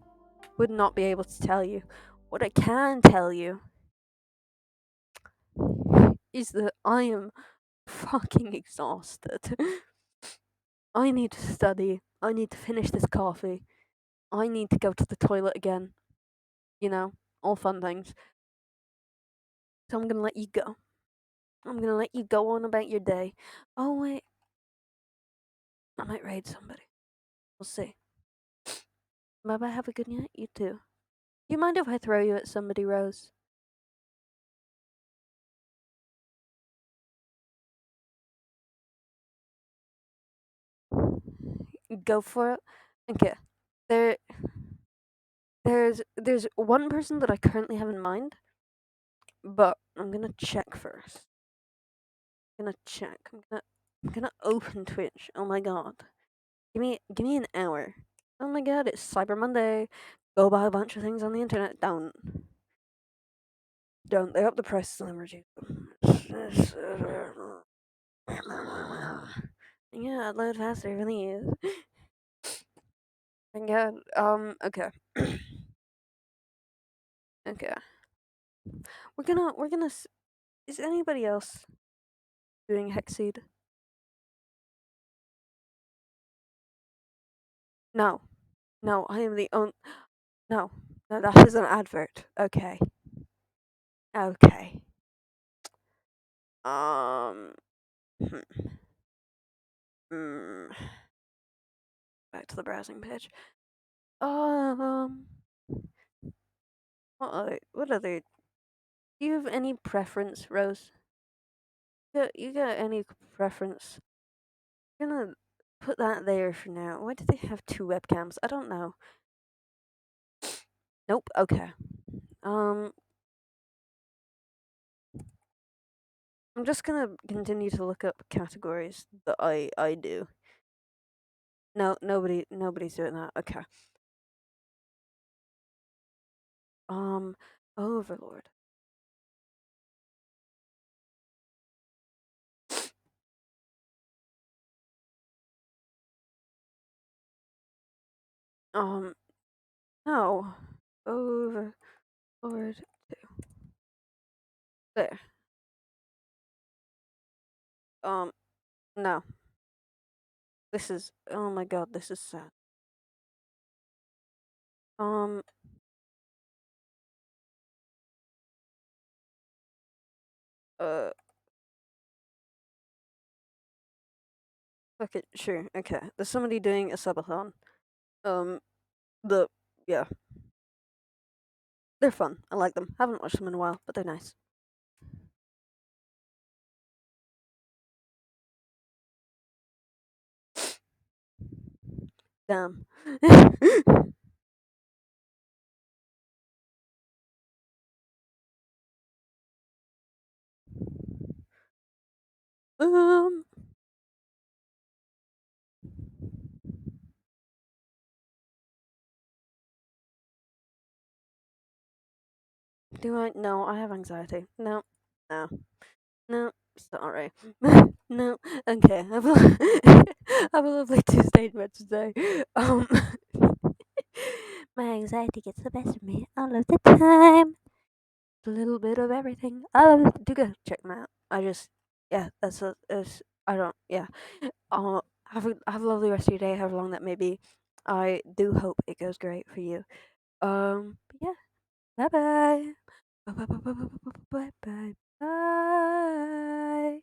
S1: Would not be able to tell you. What I can tell you is that I am fucking exhausted. I need to study. I need to finish this coffee. I need to go to the toilet again. You know, all fun things. So I'm gonna let you go. I'm gonna let you go on about your day. Oh wait, I might raid somebody. We'll see. Bye bye. Have a good night. You too. Do you mind if I throw you at somebody, Rose? Go for it. Okay. There, there's one person that I currently have in mind, but I'm gonna check first. I'm gonna check. I'm gonna open Twitch. Oh my god. Give me an hour. Oh my god, it's Cyber Monday. Go buy a bunch of things on the internet. Don't. They up the prices and reduce them. Yeah, load faster, it really is. And yeah, okay. Okay. Is anybody else doing Hexseed? No. No, I am the only. No. No, that is an advert. Okay. Okay. Um. Hmm. Mm, back to the browsing page. Um. What other? Do you have any preference, Rose? You got any preference? I'm gonna put that there for now. Why do they have two webcams? I don't know. Nope. Okay. Um. I'm just gonna continue to look up categories that I do. No, nobody's doing that. Okay. Um, Overlord. Um, no. Overlord 2. There. Um, no. Oh my god, this is sad. Um, uh, okay, sure, okay. There's somebody doing a subathon. Um, the, yeah, they're fun. I like them. Haven't watched them in a while, but they're nice. Damn. um, do I? No, I have anxiety. No, no. No, sorry. No, okay. Have a lovely Tuesday, Wednesday. My anxiety gets the best of me all of the time. A little bit of everything. I love it. Do go check them out. Yeah, I don't, yeah. Have a lovely rest of your day, however long that may be. I do hope it goes great for you. But yeah, bye bye. Bye bye bye bye bye bye bye bye. Bye.